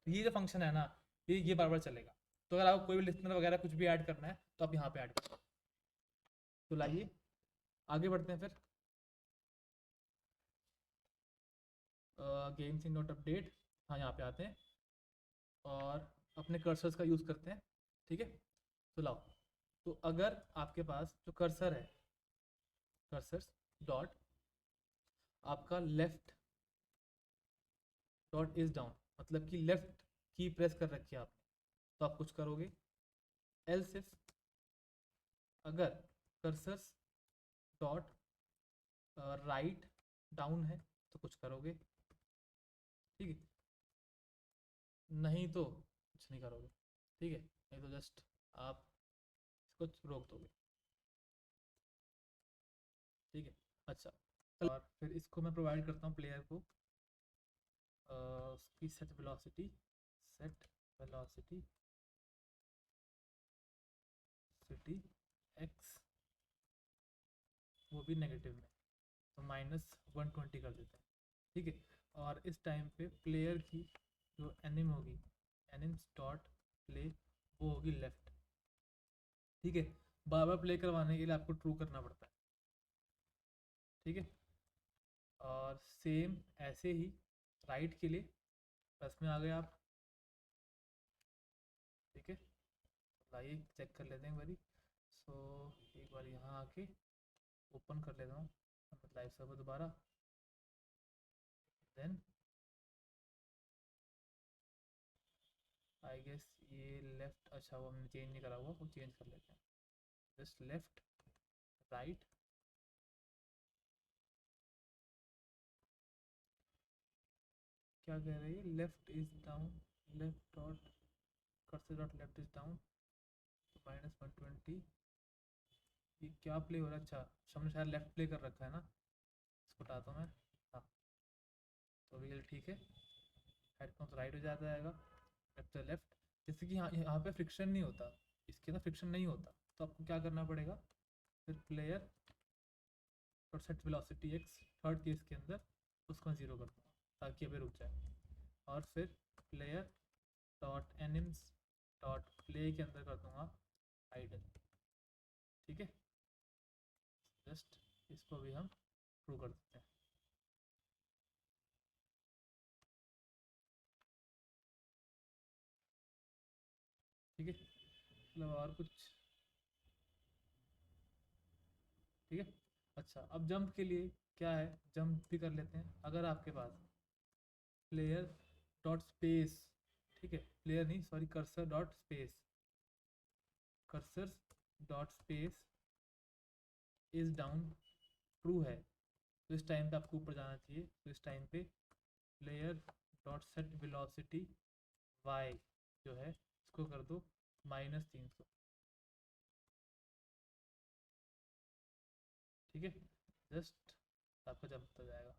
तो ये जो फंक्शन है ना, ये बार बार चलेगा। तो अगर आपको कोई भी लिस्टनर वगैरह कुछ भी ऐड करना है तो आप यहाँ पे ऐड कर सकते हो। तो लाइए आगे बढ़ते हैं फिर। गेम्स इन नोट अपडेट, हाँ यहाँ पे आते हैं और अपने कर्सर्स का यूज़ करते हैं। ठीक है, तो लाओ। तो अगर आपके पास जो कर्सर है, कर्सर्स डॉट आपका लेफ्ट डॉट इज डाउन, मतलब कि लेफ्ट की प्रेस कर रखी है आपने, तो आप कुछ करोगे। एल्स इफ अगर कर्सर्स डॉट राइट डाउन है तो कुछ करोगे। ठीक है, नहीं तो कुछ नहीं करोगे। ठीक है, नहीं तो जस्ट आप इसको रोक दोगे। ठीक है, अच्छा। और फिर इसको मैं प्रोवाइड करता हूँ प्लेयर को उसकी सेट वेलोसिटी सिटी एक्स, वो भी नेगेटिव में, तो -120 कर देते हैं। ठीक है, और इस टाइम पे प्लेयर की जो एनिम होगी, एनिम्स डॉट प्ले, वो होगी लेफ्ट। ठीक है, बार बार प्ले करवाने के लिए आपको ट्रू करना पड़ता है। ठीक है, और सेम ऐसे ही राइट के लिए प्लस में आ गए आप। ठीक है, लाइए चेक कर लेते हैं एक बारी। सो एक बार यहाँ आके ओपन कर लेता हूँ लाइव सर्वर दोबारा। देन आई गेस ये लेफ्ट, अच्छा वो हमने चेंज नहीं करा हुआ, वो चेंज कर लेते हैं। जस्ट लेफ्ट राइट, क्या कह रही है, left is down, left dot cursor dot left is down, तो -120। ये क्या प्ले हो रहा है, अच्छा हमने शायद लेफ्ट प्ले कर रखा है ना, इसको हटाता हूँ मैं। हाँ, तो रियल ठीक है, हेडफोन्स राइट हो जाता है, लेफ्ट से लेफ्ट। जैसे कि यहाँ पे फ्रिक्शन नहीं होता, इसके अंदर फ्रिक्शन नहीं होता, तो आपको क्या करना पड़ेगा, फिर प्लेयर और set velocity x third case के अंदर उसको 0 कर दूँगा ताकि अभी रुक जाए। और फिर player dot anims dot play के अंदर कर दूँगा आइडल। ठीक है, जस्ट इसको भी हम ट्रू कर देते हैं। ठीक है, मतलब और कुछ। ठीक है, अच्छा अब जंप के लिए क्या है, जंप भी कर लेते हैं। अगर आपके पास प्लेयर डॉट स्पेस, ठीक है, प्लेयर नहीं sorry, cursor dot space, cursor dot space is down true है, तो इस टाइम पे आपको ऊपर जाना चाहिए। तो इस टाइम पे player dot set velocity Y जो है इसको कर दो -300। ठीक है, जस्ट आपका जंप हो जाएगा।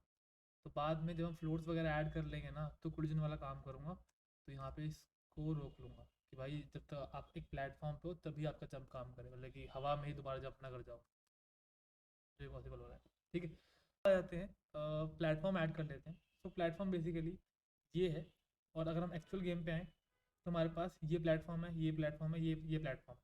तो बाद में जब हम फ्लोर्स वगैरह ऐड कर लेंगे ना, तो कोलिजन वाला काम करूँगा, तो यहाँ पे इसको रोक लूँगा कि भाई जब तक आप एक प्लेटफॉर्म पे हो तभी आपका जंप काम करे, मतलब कि हवा में ही दोबारा जंप ना कर जाओ, जो पॉसिबल हो रहा है। ठीक है, आ जाते हैं प्लेटफॉर्म ऐड कर लेते हैं। तो प्लेटफॉर्म बेसिकली ये है, और अगर हम एक्चुअल गेम पे आएँ तो हमारे पास ये प्लेटफॉर्म है, ये प्लेटफॉर्म है, ये प्लेटफॉर्म,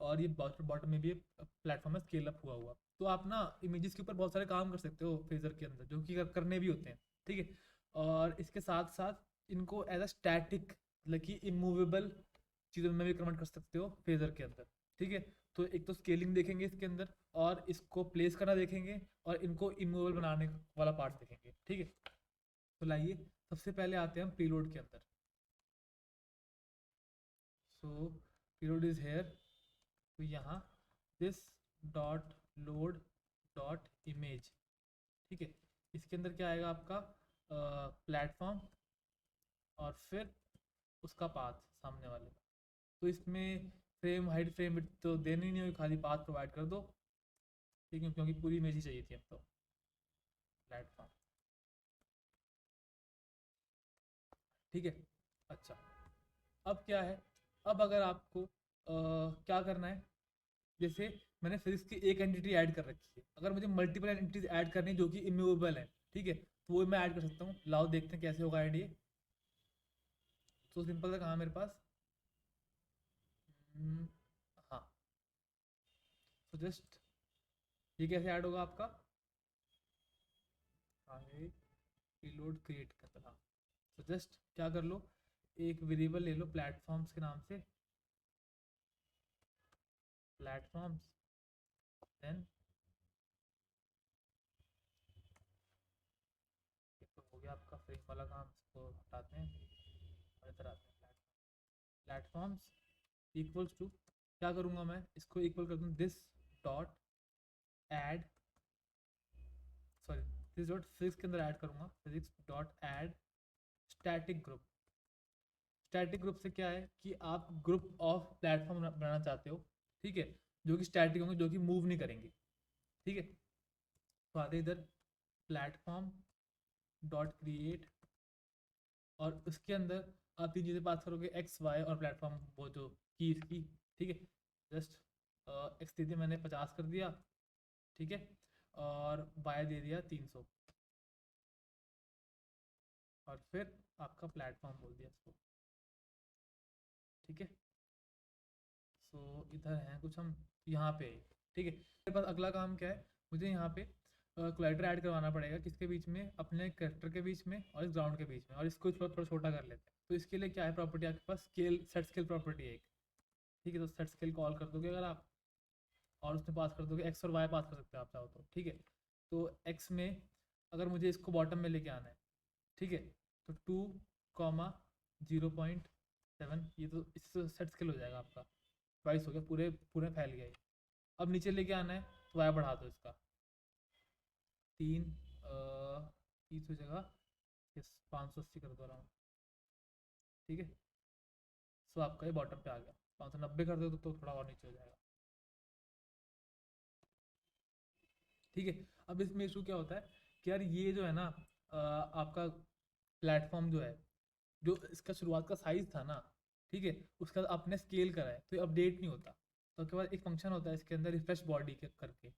और ये बॉटम में भी प्लेटफॉर्म है स्केल अप हुआ हुआ। तो आप ना इमेजेस के ऊपर बहुत सारे काम कर सकते हो फेजर के अंदर, जो कि करने भी होते हैं। ठीक है, और इसके साथ साथ इनको एज अ स्टैटिक, मतलब कि इमूवेबल चीज़ों में भी कन्वर्ट कर सकते हो फेजर के अंदर। ठीक है, तो एक तो स्केलिंग देखेंगे इसके अंदर, और इसको प्लेस करना देखेंगे, और इनको इमूवेबल बनाने वाला पार्ट देखेंगे। ठीक है, तो लाइए सबसे पहले आते हैं हम पेलोड के अंदर। सो पेलोड इज हेयर, तो यहाँ this dot load dot image. ठीक है, इसके अंदर क्या आएगा आपका प्लेटफॉर्म, और फिर उसका पाथ सामने वाले का। तो इसमें फ्रेम हाइट फ्रेम विड्थ तो देनी नहीं होगी, खाली पाथ प्रोवाइड कर दो। ठीक है, क्योंकि पूरी इमेज ही चाहिए थी हमको प्लेटफॉर्म। ठीक है, अच्छा अब क्या है, अब अगर आपको क्या करना है, जैसे मैंने फिजिक्स की एक एंटिटी ऐड कर रखी है, अगर मुझे मल्टीपल एंटिटीज ऐड करनी है जो कि इमूवेबल है, ठीक है, तो वो मैं ऐड कर सकता हूँ। लाओ देखते हैं कैसे होगा ऐड ये। तो सिंपल था कहाँ मेरे पास। हम्म, हाँ। तो जस्ट ये कैसे ऐड होगा आपका। हाँ ये रीलोड क्रिएट करता था। तो जस्ट क्या कर लो, एक वेरिएबल ले लो प्लेटफॉर्म्स के नाम से, प्लेटफॉर्म्स, देन तो हो गया आपका फ्रेम वाला काम, इसको हटाते हैं और इधर आते हैं प्लेटफॉर्म्स इक्वल्स टू, क्या करूँगा मैं इसको इक्वल कर दूँ this dot add, sorry this dot physics के अंदर ऐड करूँगा, physics dot add static group. Static group से क्या है कि आप ग्रुप ऑफ प्लेटफॉर्म बनाना चाहते हो, ठीक है, जो कि स्टैटिक होंगे, जो कि मूव नहीं करेंगे, ठीक है। तो आते इधर प्लेटफॉर्म डॉट क्रिएट, और उसके अंदर आप तीन चीज़ें पास करोगे, एक्स वाई और प्लेटफॉर्म, वो जो की इसकी, ठीक है। जस्ट एक्स दे दिया मैंने 50 कर दिया, ठीक है, और वाई दे दिया 300, और फिर आपका प्लेटफॉर्म बोल दिया इसको, ठीक है। सो इधर हैं कुछ हम यहाँ पे, ठीक है। मेरे पास अगला काम क्या है, मुझे यहाँ पे कोलाइडर ऐड करवाना पड़ेगा, किसके बीच में, अपने कैरेक्टर के बीच में और इस ग्राउंड के बीच में, और इसको थोड़ा थोड़ा छोटा कर लेते हैं। तो इसके लिए क्या है प्रॉपर्टी आपके पास, स्केल, सेट स्केल प्रॉपर्टी है एक, ठीक है। तो सेट स्केल कॉल कर दोगे अगर आप, और उसमें पास कर दोगे एक्स और वाई पास कर सकते हो आप चाहो तो, ठीक है। तो एक्स में अगर मुझे इसको बॉटम में लेके आना है, ठीक है, तो 2,0.7, ये तो इससे सेट स्केल हो जाएगा आपका, ट्वाइस हो गया, पूरे पूरे फैल गया ये। अब नीचे लेके आना है तो वाई बढ़ा दो इसका, 30 हो जाएगा, यस 580 कर दो राउंड, ठीक है। सो आपका ये बॉटम पे आ गया। 590 कर दो तो थोड़ा और नीचे हो जाएगा, ठीक है। अब इसमें इशू क्या होता है कि यार ये जो है ना आपका प्लेटफॉर्म जो है, जो इसका शुरुआत का साइज था ना, ठीक है, उसका आपने स्केल करा है तो ये अपडेट नहीं होता। तो उसके बाद एक फंक्शन होता है इसके अंदर रिफ्रेश बॉडी के करके, तो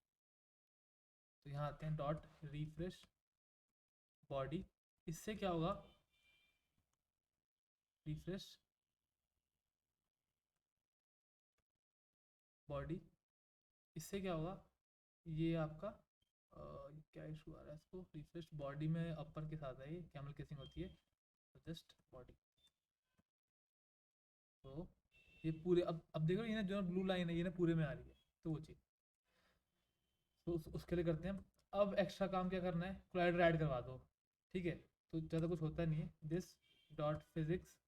यहाँ आते हैं डॉट रिफ्रेश बॉडी। इससे क्या होगा, रिफ्रेश बॉडी, इससे क्या होगा, ये आपका क्या इशू आ रहा है, इसको रिफ्रेश बॉडी में अपर के साथ है, ये कैमल केसिंग होती है, तो जस्ट बॉडी। तो ये पूरे, अब देखो ये ना जो ब्लू लाइन है ये ना पूरे में आ रही है, तो वो चीज़, तो उसके लिए करते हैं। अब एक्स्ट्रा काम क्या करना है, कोलाइडर ऐड करवा दो, ठीक है। तो ज़्यादा कुछ होता नहीं है, this dot physics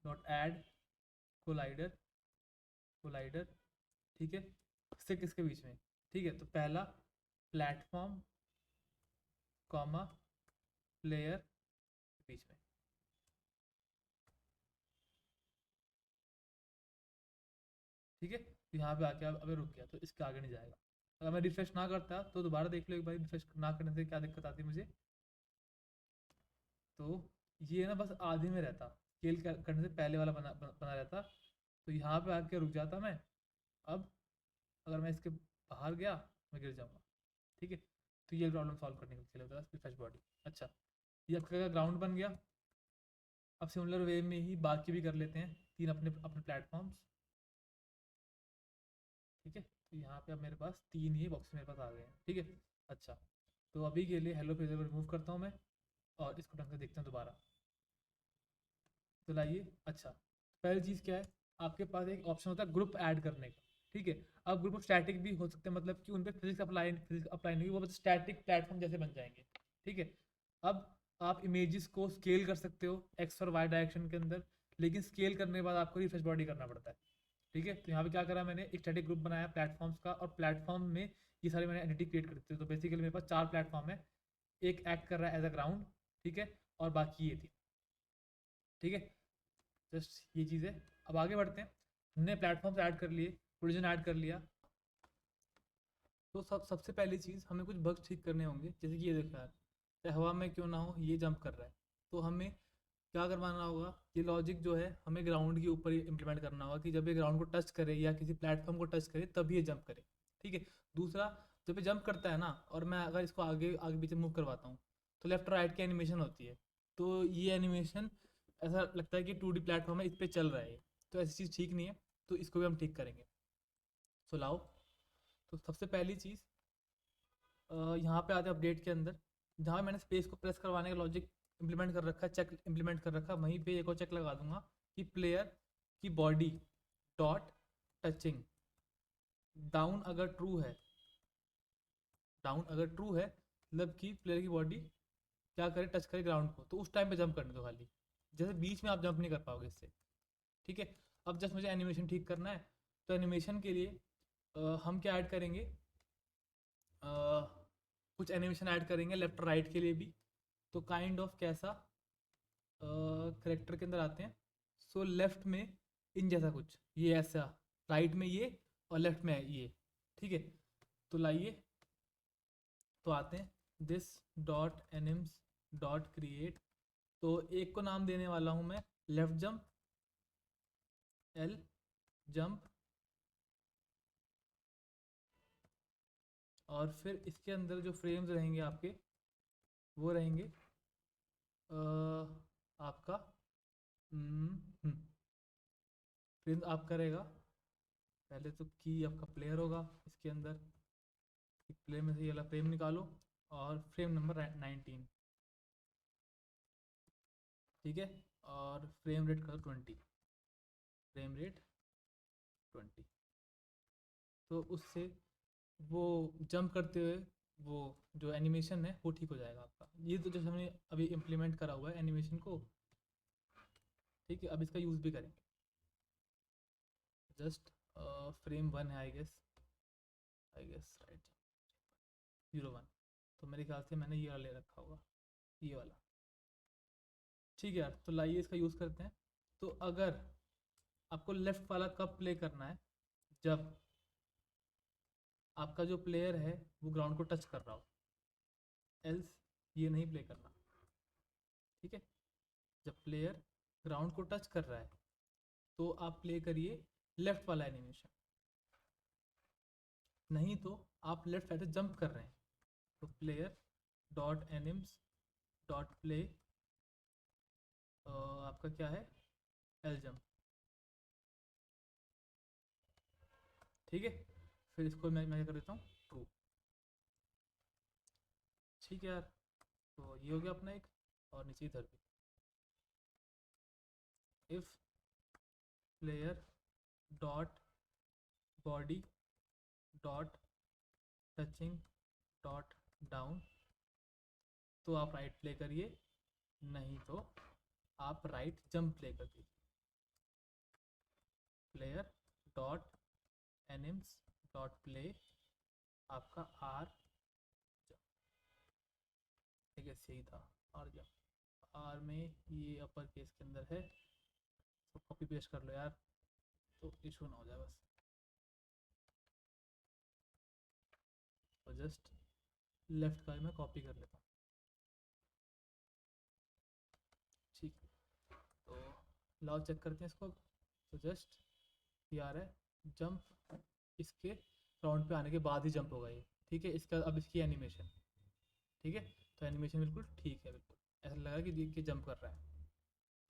dot add collider, collider, ठीक है, किससे किसके बीच में, ठीक है। तो पहला प्लेटफॉर्म कॉमा प्लेयर के बीच में, ठीक है। तो यहाँ पे आके अब अबे रुक गया, तो इसके आगे नहीं जाएगा। अगर मैं रिफ्रेश ना करता तो दोबारा देख लो एक बार, रिफ्रेश ना करने से क्या दिक्कत आती मुझे। तो ये ना बस आधे में रहता, स्केल करने से पहले वाला बना रहता, तो यहाँ पे आके रुक जाता मैं। अब अगर मैं इसके बाहर गया मैं गिर जाऊँगा, ठीक है। तो ये प्रॉब्लम सॉल्व करने के लिए होता है रिफ्रेश बॉडी। अच्छा, ये आपका ग्राउंड बन गया। अब सिमिलर वे में ही बाकी भी कर लेते हैं, तीन अपने अपने प्लेटफॉर्म्स, ठीक है। तो यहाँ पे अब मेरे पास तीन ही बॉक्स मेरे पास आ गए हैं, ठीक है। अच्छा, तो अभी के लिए हेलो पेज को रिमूव करता हूँ मैं, और इसको ढंग से देखते हैं दोबारा। तो लाइए, अच्छा, पहली चीज़ क्या है, आपके पास एक ऑप्शन होता है ग्रुप ऐड करने का, ठीक है। अब ग्रुप स्टैटिक भी हो सकते हैं, मतलब कि उन पर फिजिक्स अप्लाई नहीं, वो बस स्टैटिक प्लेटफॉर्म जैसे बन जाएंगे, ठीक है। अब आप इमेजेस को स्केल कर सकते हो एक्स और वाई डायरेक्शन के अंदर, लेकिन स्केल करने के बाद आपको रिफ्रेश बॉडी करना पड़ता है, ठीक है। तो यहाँ पे क्या करा मैंने, एक स्टैटिक ग्रुप बनाया प्लेटफॉर्म्स का, और प्लेटफॉर्म में ये सारे मैंने एंटिटी क्रिएट कर दी थी। तो बेसिकली मेरे पास 4 प्लेटफॉर्म है, एक एक्ट कर रहा है एज अ ग्राउंड, ठीक है, और बाकी ये थी, ठीक है। जस्ट ये चीज़ है। अब आगे बढ़ते हैं, हमने प्लेटफॉर्म्स ऐड कर लिए, कोलिजन ऐड कर लिया, तो सबसे पहली चीज़ हमें कुछ बग्स ठीक करने होंगे, जैसे कि ये देखो यार, चाहे हवा में क्यों ना हो ये जंप कर रहा है, तो हमें क्या करवाना होगा, ये लॉजिक जो है हमें ग्राउंड के ऊपर इम्प्लीमेंट करना होगा कि जब ये ग्राउंड को टच करे या किसी प्लेटफॉर्म को टच करे तभी ये जंप करे। ठीक है। दूसरा, जब ये जंप करता है ना, और मैं अगर इसको आगे आगे पीछे मूव करवाता हूँ तो लेफ्ट राइट की एनिमेशन होती है। तो ये एनिमेशन ऐसा लगता है कि 2D प्लेटफॉर्म है, इस पर चल रहा है ये। तो ऐसी चीज़ ठीक नहीं है, तो इसको भी हम ठीक करेंगे। सो लाओ, तो सबसे पहली चीज़ यहाँ पे आते हैं अपडेट के अंदर, जहाँ मैंने स्पेस को प्रेस करवाने का लॉजिक इम्प्लीमेंट कर रखा है, चेक इम्प्लीमेंट कर रखा है, वहीं पे एक और चेक लगा दूंगा कि प्लेयर की बॉडी डॉट टचिंग डाउन अगर ट्रू है, डाउन अगर ट्रू है मतलब कि प्लेयर की बॉडी क्या करे, टच करे ग्राउंड को, तो उस टाइम पे जंप करने दो खाली। जैसे बीच में आप जंप नहीं कर पाओगे इससे। ठीक है। अब जस्ट मुझे एनिमेशन ठीक करना है, तो एनिमेशन के लिए हम क्या ऐड करेंगे, कुछ एनिमेशन ऐड करेंगे लेफ्ट राइट के लिए भी। तो काइंड ऑफ कैसा, करेक्टर के अंदर आते हैं। सो लेफ्ट में इन जैसा कुछ, ये ऐसा, राइट में ये, और लेफ्ट में ये। ठीक है। तो लाइए, तो आते हैं this dot anims dot create. तो एक को नाम देने वाला हूँ मैं लेफ्ट जंप, एल जंप, और फिर इसके अंदर जो फ्रेम्स रहेंगे आपके वो रहेंगे आपका फ्रेम आपका रहेगा। पहले तो की आपका प्लेयर होगा इसके अंदर, एक प्लेयर में से ये वाला फ्रेम निकालो, और फ्रेम नंबर 19। ठीक है। और फ्रेम रेट करो 20, फ्रेम रेट 20। तो उससे वो जंप करते हुए वो जो एनिमेशन है वो ठीक हो जाएगा आपका। ये तो जैसे हमने अभी इम्प्लीमेंट करा हुआ है एनिमेशन को। ठीक है। अब इसका यूज़ भी करेंगे। जस्ट फ्रेम 1 है आई गेस राइट, 01। तो मेरे ख्याल से मैंने ये वाला ले रखा होगा, ये वाला। ठीक है यार, तो लाइए इसका यूज़ करते हैं। तो अगर आपको लेफ्ट वाला कब प्ले करना है, जब आपका जो प्लेयर है वो ग्राउंड को टच कर रहा हो, एल्स ये नहीं प्ले करना। ठीक है। जब प्लेयर ग्राउंड को टच कर रहा है तो आप प्ले करिए लेफ्ट वाला एनिमेशन, नहीं तो आप लेफ्ट साइड से जंप कर रहे हैं तो player dot anims dot play आपका क्या है, एल जंप। ठीक है। फिर इसको मैं क्या कर देता हूँ, ट्रू। ठीक है यार, तो ये हो गया अपना एक। और नीचे इधर भी if player dot body dot touching dot down, तो आप राइट प्ले करिए, नहीं तो आप राइट जंप प्ले कर दीजिए। Player dot anims dot play आपका आर जंप। ठीक है, सही था, आर जंप। आर में ये अपर केस के अंदर है, तो कॉपी पेस्ट कर लो यार, तो इशू ना हो जाए बस। तो जस्ट लेफ्ट का मैं कॉपी कर लेता हूँ। ठीक है। तो लाओ चेक करते हैं इसको। तो जस्ट ये आ रहा है जंप, इसके राउंड पे आने के बाद ही जंप होगा ये। ठीक है। इसका अब इसकी एनिमेशन, ठीक है, तो एनिमेशन बिल्कुल ठीक है, बिल्कुल ऐसा लगा कि जंप कर रहा है।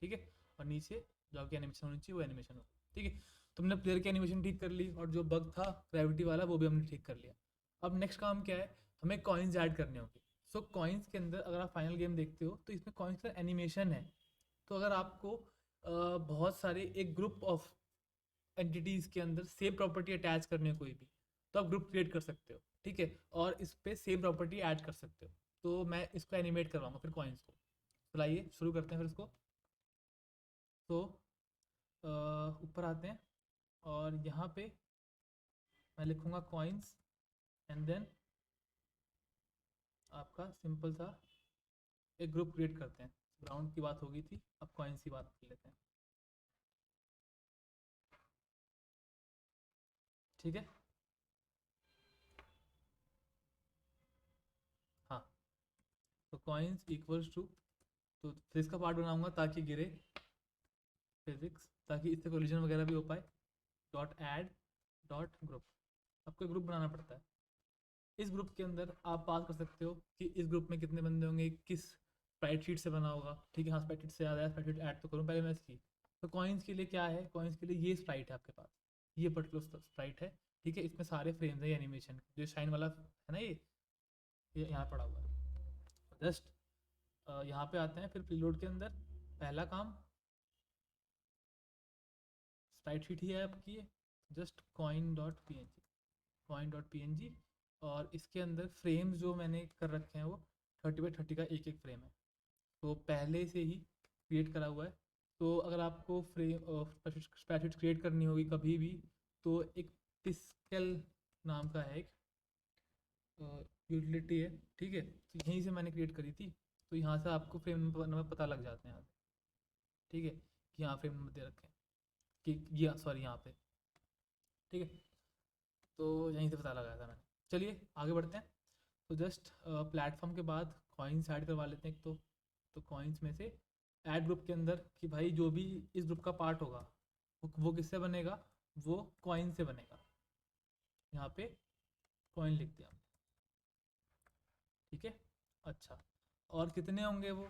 ठीक है। और नीचे जो आपकी एनिमेशन होनी चाहिए वो एनिमेशन हो। ठीक है। तुमने प्लेयर की एनिमेशन ठीक कर ली, और जो बग था ग्रेविटी वाला वो भी हमने ठीक कर लिया। अब नेक्स्ट काम क्या है, हमें कॉइन्स ऐड करने होंगे। सो कॉइन्स के अंदर अगर आप फाइनल गेम देखते हो तो इसमें कॉइन्स का एनिमेशन है। तो अगर आपको बहुत सारे एक ग्रुप ऑफ एंटिटीज़ के अंदर सेम प्रॉपर्टी अटैच करनी है कोई भी, तो आप ग्रुप क्रिएट कर सकते हो। ठीक है। और इस पर सेम प्रॉपर्टी ऐड कर सकते हो। तो मैं इसको एनिमेट करवाऊंगा फिर कॉइन्स को। चलाइए शुरू करते हैं फिर इसको। तो ऊपर आते हैं, और यहाँ पे मैं लिखूँगा कॉइन्स, एंड देन आपका सिंपल सा एक ग्रुप क्रिएट करते हैं। ग्राउंड की बात होगी थी, अब कॉइन्स की बात कर लेते हैं। ठीक है। हाँ, तो कॉइन्स इक्वल्स टू, तो फिजिक्स का पार्ट बनाऊंगा ताकि गिरे फिजिक्स, ताकि इससे कोलिजन वगैरह भी हो पाए। डॉट ऐड डॉट ग्रुप, आपको ग्रुप बनाना पड़ता है। इस ग्रुप के अंदर आप पास कर सकते हो कि इस ग्रुप में कितने बंदे होंगे, किस स्प्रेडशीट से बना होगा। ठीक है, हाँ स्प्रेडशीट से याद आया, स्प्रेडशीट ऐड तो करूँ पहले मैं इसकी। तो कॉइन्स के लिए क्या है, कॉइन्स के लिए ये स्प्राइट है आपके पास, ये पर्टिकुलर स्प्राइट है। ठीक है, इसमें सारे फ्रेम्स है एनिमेशन, जो शाइन वाला है ना, ये यहाँ पड़ा हुआ है। जस्ट यहाँ पे आते हैं फिर प्रीलोड के अंदर। पहला काम स्प्राइट शीट ही है आपकी, जस्ट coin.png और इसके अंदर फ्रेम्स जो मैंने कर रखे हैं वो 30x30 का एक एक फ्रेम है, तो पहले से ही क्रिएट करा हुआ है। तो अगर आपको फ्रेम स्प्रेडशीट क्रिएट करनी होगी कभी भी, तो एक पिस्केल नाम का है एक यूटिलिटी है। ठीक है, तो यहीं से मैंने क्रिएट करी थी, तो यहाँ से आपको फ्रेम नंबर पता लग जाते हैं। ठीक है, कि यहाँ फ्रेम नंबर दे रखे हैं कि ये सॉरी यहाँ पे। ठीक है, तो यहीं से पता लगाया था मैंने। चलिए आगे बढ़ते हैं। तो जस्ट प्लेटफॉर्म के बाद कॉइन्स ऐड करवा लेते हैं एक तो कॉइन्स में से ऐड ग्रुप के अंदर कि भाई जो भी इस ग्रुप का पार्ट होगा वो किससे बनेगा, वो कॉइन से बनेगा। यहाँ पे कॉइन लिख दिया। ठीक है, अच्छा, और कितने होंगे वो,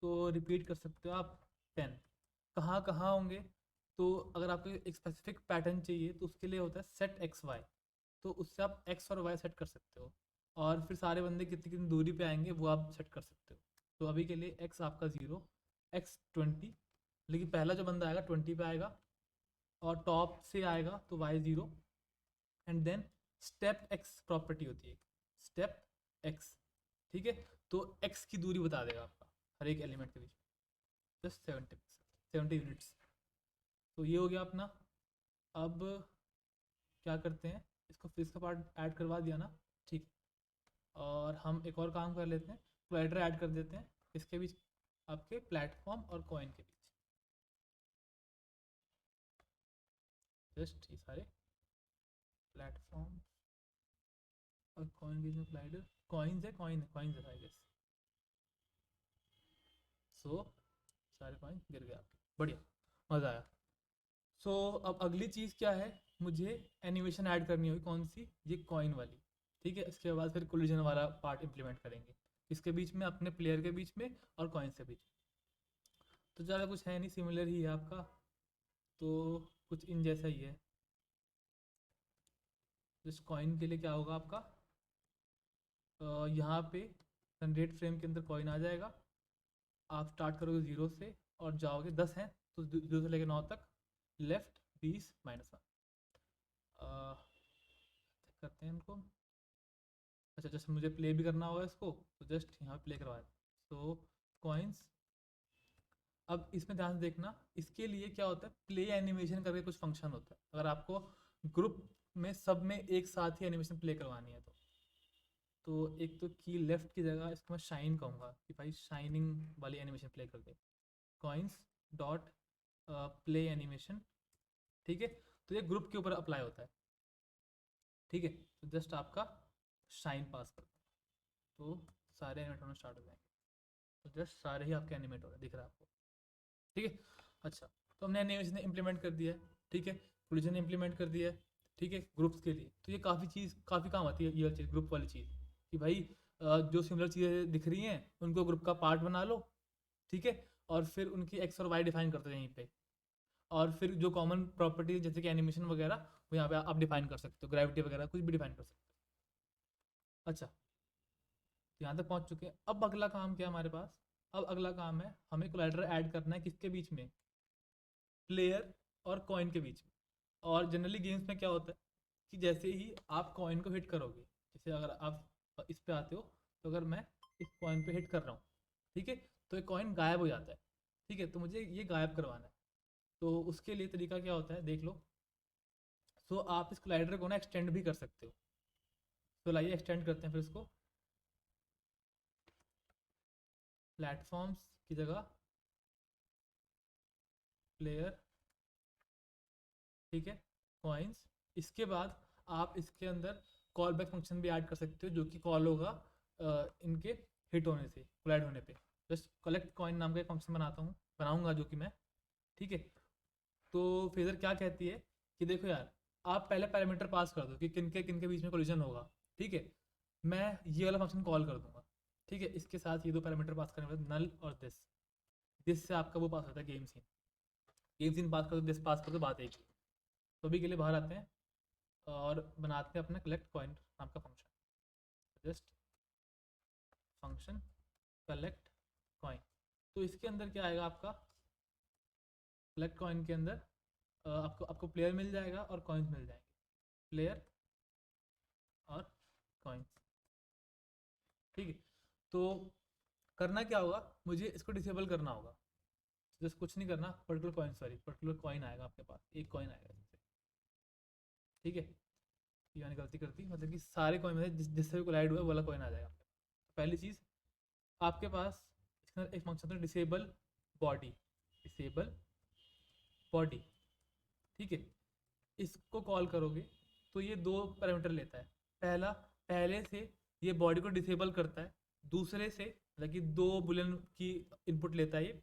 तो रिपीट कर सकते हो आप 10। कहाँ कहाँ होंगे, तो अगर आपको एक स्पेसिफिक पैटर्न चाहिए तो उसके लिए होता है सेट एक्स वाई, तो उससे आप एक्स और वाई सेट कर सकते हो, और फिर सारे बंदे कितनी कितनी दूरी पे आएंगे वो आप सेट कर सकते हो। तो अभी के लिए एक्स आपका 0, एक्स 20, लेकिन पहला जो बंदा आएगा 20 पे आएगा, और टॉप से आएगा तो Y 0। And then step X property होती है, स्टेप एक्स। ठीक है, तो एक्स की दूरी बता देगा आपका हर एक एलिमेंट के बीच में, जस्ट 70 यूनिट्स। तो ये हो गया अपना। अब क्या करते हैं, इसको फिजिक्स का पार्ट ऐड करवा दिया ना, ठीक है, और हम एक और काम कर लेते हैं, क्लैडर ऐड कर देते हैं इसके बीच, आपके प्लेटफॉर्म और कॉइन के बीच। जस्ट ये सारे प्लेटफॉर्म और कॉइन के बीच में क्लाइडर, कॉइन्स है, कॉइन्स है आई गेस। सो सारे कॉइन गिर गए आपके, बढ़िया, मज़ा आया। सो अब अगली चीज़ क्या है, मुझे एनिमेशन ऐड करनी होगी, कौन सी, ये कॉइन वाली। ठीक है, इसके बाद फिर कोलिजन वाला पार्ट इम्प्लीमेंट करेंगे, इसके बीच में, अपने प्लेयर के बीच में और कॉइन के बीच। तो ज़्यादा कुछ है नहीं, सिमिलर ही है आपका, तो कुछ इन जैसा ही है। जिस कॉइन के लिए क्या होगा आपका, यहाँ पे जनरेट फ्रेम के अंदर कॉइन आ जाएगा, आप स्टार्ट करोगे 0 से और जाओगे 10 हैं तो 0 से लेकर 9 तक, लेफ्ट 20 -1 करते हैं इनको। अच्छा, जैसे मुझे प्ले भी करना होगा इसको, तो जस्ट यहाँ प्ले करवाए। सो कॉइन्स, अब इसमें ध्यान से देखना, इसके लिए क्या होता है, प्ले एनिमेशन करके कुछ फंक्शन होता है, अगर आपको ग्रुप में सब में एक साथ ही एनिमेशन प्ले करवानी है तो एक तो की लेफ्ट की जगह इसको मैं शाइन कहूँगा कि भाई शाइनिंग वाली एनिमेशन प्ले कर दे, कॉइन्स डॉट प्ले एनिमेशन। ठीक है, तो ये ग्रुप के ऊपर अप्लाई होता है। ठीक है, तो जस्ट आपका शाइन पास कर तो सारे एनिमेट होना स्टार्ट हो जाएंगे, तो जस्ट सारे ही आपके एनिमेट हो रहे दिख रहा है आपको। ठीक है, अच्छा, तो हमने एनिमेशन इम्प्लीमेंट कर दिया है। ठीक है, कोलिजन इम्प्लीमेंट कर दिया है। ठीक है, ग्रुप्स के लिए तो ये काफ़ी काम आती है ये चीज़, ग्रुप वाली चीज़, कि भाई जो सिमिलर चीज़ें दिख रही हैं उनको ग्रुप का पार्ट बना लो। ठीक है, और फिर उनकी एक्स और वाई डिफाइन करते हैं यहीं पे, और फिर जो कॉमन प्रॉपर्टी जैसे कि एनिमेशन वगैरह वो यहाँ पे आप डिफाइन कर सकते हो, ग्रेविटी वगैरह कुछ भी डिफाइन कर सकते हो। अच्छा, तो यहाँ तक पहुँच चुके हैं। अब अगला काम क्या है हमारे पास, अब अगला काम है हमें कोलैटरल ऐड करना है, किसके बीच में, प्लेयर और कॉइन के बीच में। और जनरली गेम्स में क्या होता है कि जैसे ही आप कॉइन को हिट करोगे, जैसे अगर आप इस पे आते हो, तो अगर मैं इस कॉइन पे हिट कर रहा हूँ, ठीक है, तो एक कॉइन गायब हो जाता है। ठीक है, तो मुझे ये गायब करवाना है, तो उसके लिए तरीका क्या होता है देख लो। सो आप इस क्लाइडर को ना एक्सटेंड भी कर सकते हो, तो लाइए एक्सटेंड करते हैं फिर इसको, प्लेटफॉर्म्स की जगह प्लेयर, ठीक है, कॉइन्स। इसके बाद आप इसके अंदर कॉल बैक फंक्शन भी ऐड कर सकते हो, जो कि कॉल होगा इनके हिट होने से, कोलाइड होने पे। जस्ट कलेक्ट कॉइन नाम का एक फंक्शन बनाऊंगा जो कि मैं, ठीक है। तो फेजर क्या कहती है कि देखो यार, आप पहले पैरामीटर पास कर दो कि किन के बीच में कोलिजन होगा, ठीक है। मैं ये वाला फंक्शन कॉल कर दूंगा, ठीक है। इसके साथ ये दो पैरामीटर पास करने के बाद नल और दिस से आपका वो पास होता है गेम सीन पास कर दो, दिस पास कर दो, बात एक ही। तो अभी के लिए बाहर आते हैं और बनाते हैं अपना कलेक्ट कॉइन नाम का function. Just function collect coin. तो इसके अंदर क्या आएगा आपका, कलेक्ट कॉइन के अंदर आपको आपको प्लेयर मिल जाएगा और कॉइन्स मिल जाएंगे, प्लेयर और कॉइन्स, ठीक है। तो करना क्या होगा, मुझे इसको डिसेबल करना होगा। जस्ट कुछ नहीं करना, पर्टिकुलर कॉइन आएगा आपके पास, एक कॉइन आएगा इससे, ठीक है। ये मैंने गलती कर दी, मतलब कि सारे कॉइन में जिससे भी कोलाइड हुआ है वो वाला कॉइन आ जाएगा आपके पास। तो पहली चीज़ आपके पास इसके अंदर एक फंक्शन था डिसेबल बॉडी, ठीक है। इसको कॉल करोगे तो ये दो पैरामीटर लेता है। पहला, पहले से ये बॉडी को डिसेबल करता है, दूसरे से मतलब कि दो बुलियन की इनपुट लेता है ये।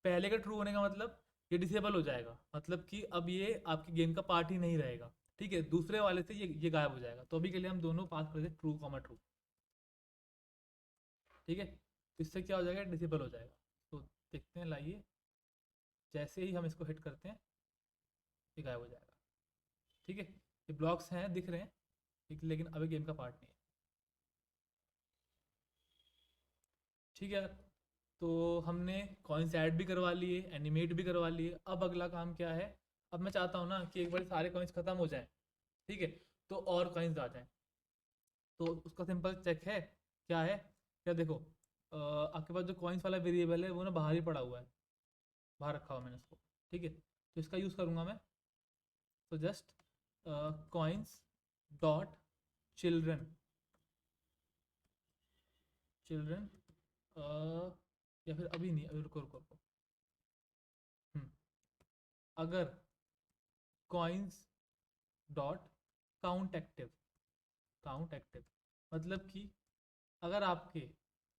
पहले का ट्रू होने का मतलब ये डिसेबल हो जाएगा, मतलब कि अब ये आपकी गेम का पार्ट ही नहीं रहेगा, ठीक है। दूसरे वाले से ये गायब हो जाएगा। तो अभी के लिए हम दोनों पास कर दें ट्रू कॉमा ट्रू, ठीक है। तो इससे क्या हो जाएगा, डिसेबल हो जाएगा। तो देखते हैं, लाइए, जैसे ही हम इसको हिट करते हैं ये गायब हो जाएगा, ठीक है। ये ब्लॉक्स हैं, दिख रहे हैं, लेकिन अभी गेम का पार्ट नहीं है, ठीक है। तो हमने कॉइन्स ऐड भी करवा लिए, एनिमेट भी करवा लिए। अब अगला काम क्या है, अब मैं चाहता हूँ ना कि एक बार सारे कॉइन्स खत्म हो जाएं, ठीक है, तो और कॉइन्स आ जाएं। तो उसका सिंपल चेक है, क्या है, क्या देखो, आपके पास जो कॉइन्स वाला वेरिएबल है वो ना बाहर ही पड़ा हुआ है, बाहर रखा हुआ मैंने उसको, ठीक है। तो इसका यूज़ करूँगा मैं। तो just coins dot children children या फिर अभी नहीं, अभी रुको रुको रुको। हम्म, अगर कॉइन्स डॉट काउंट एक्टिव मतलब कि अगर आपके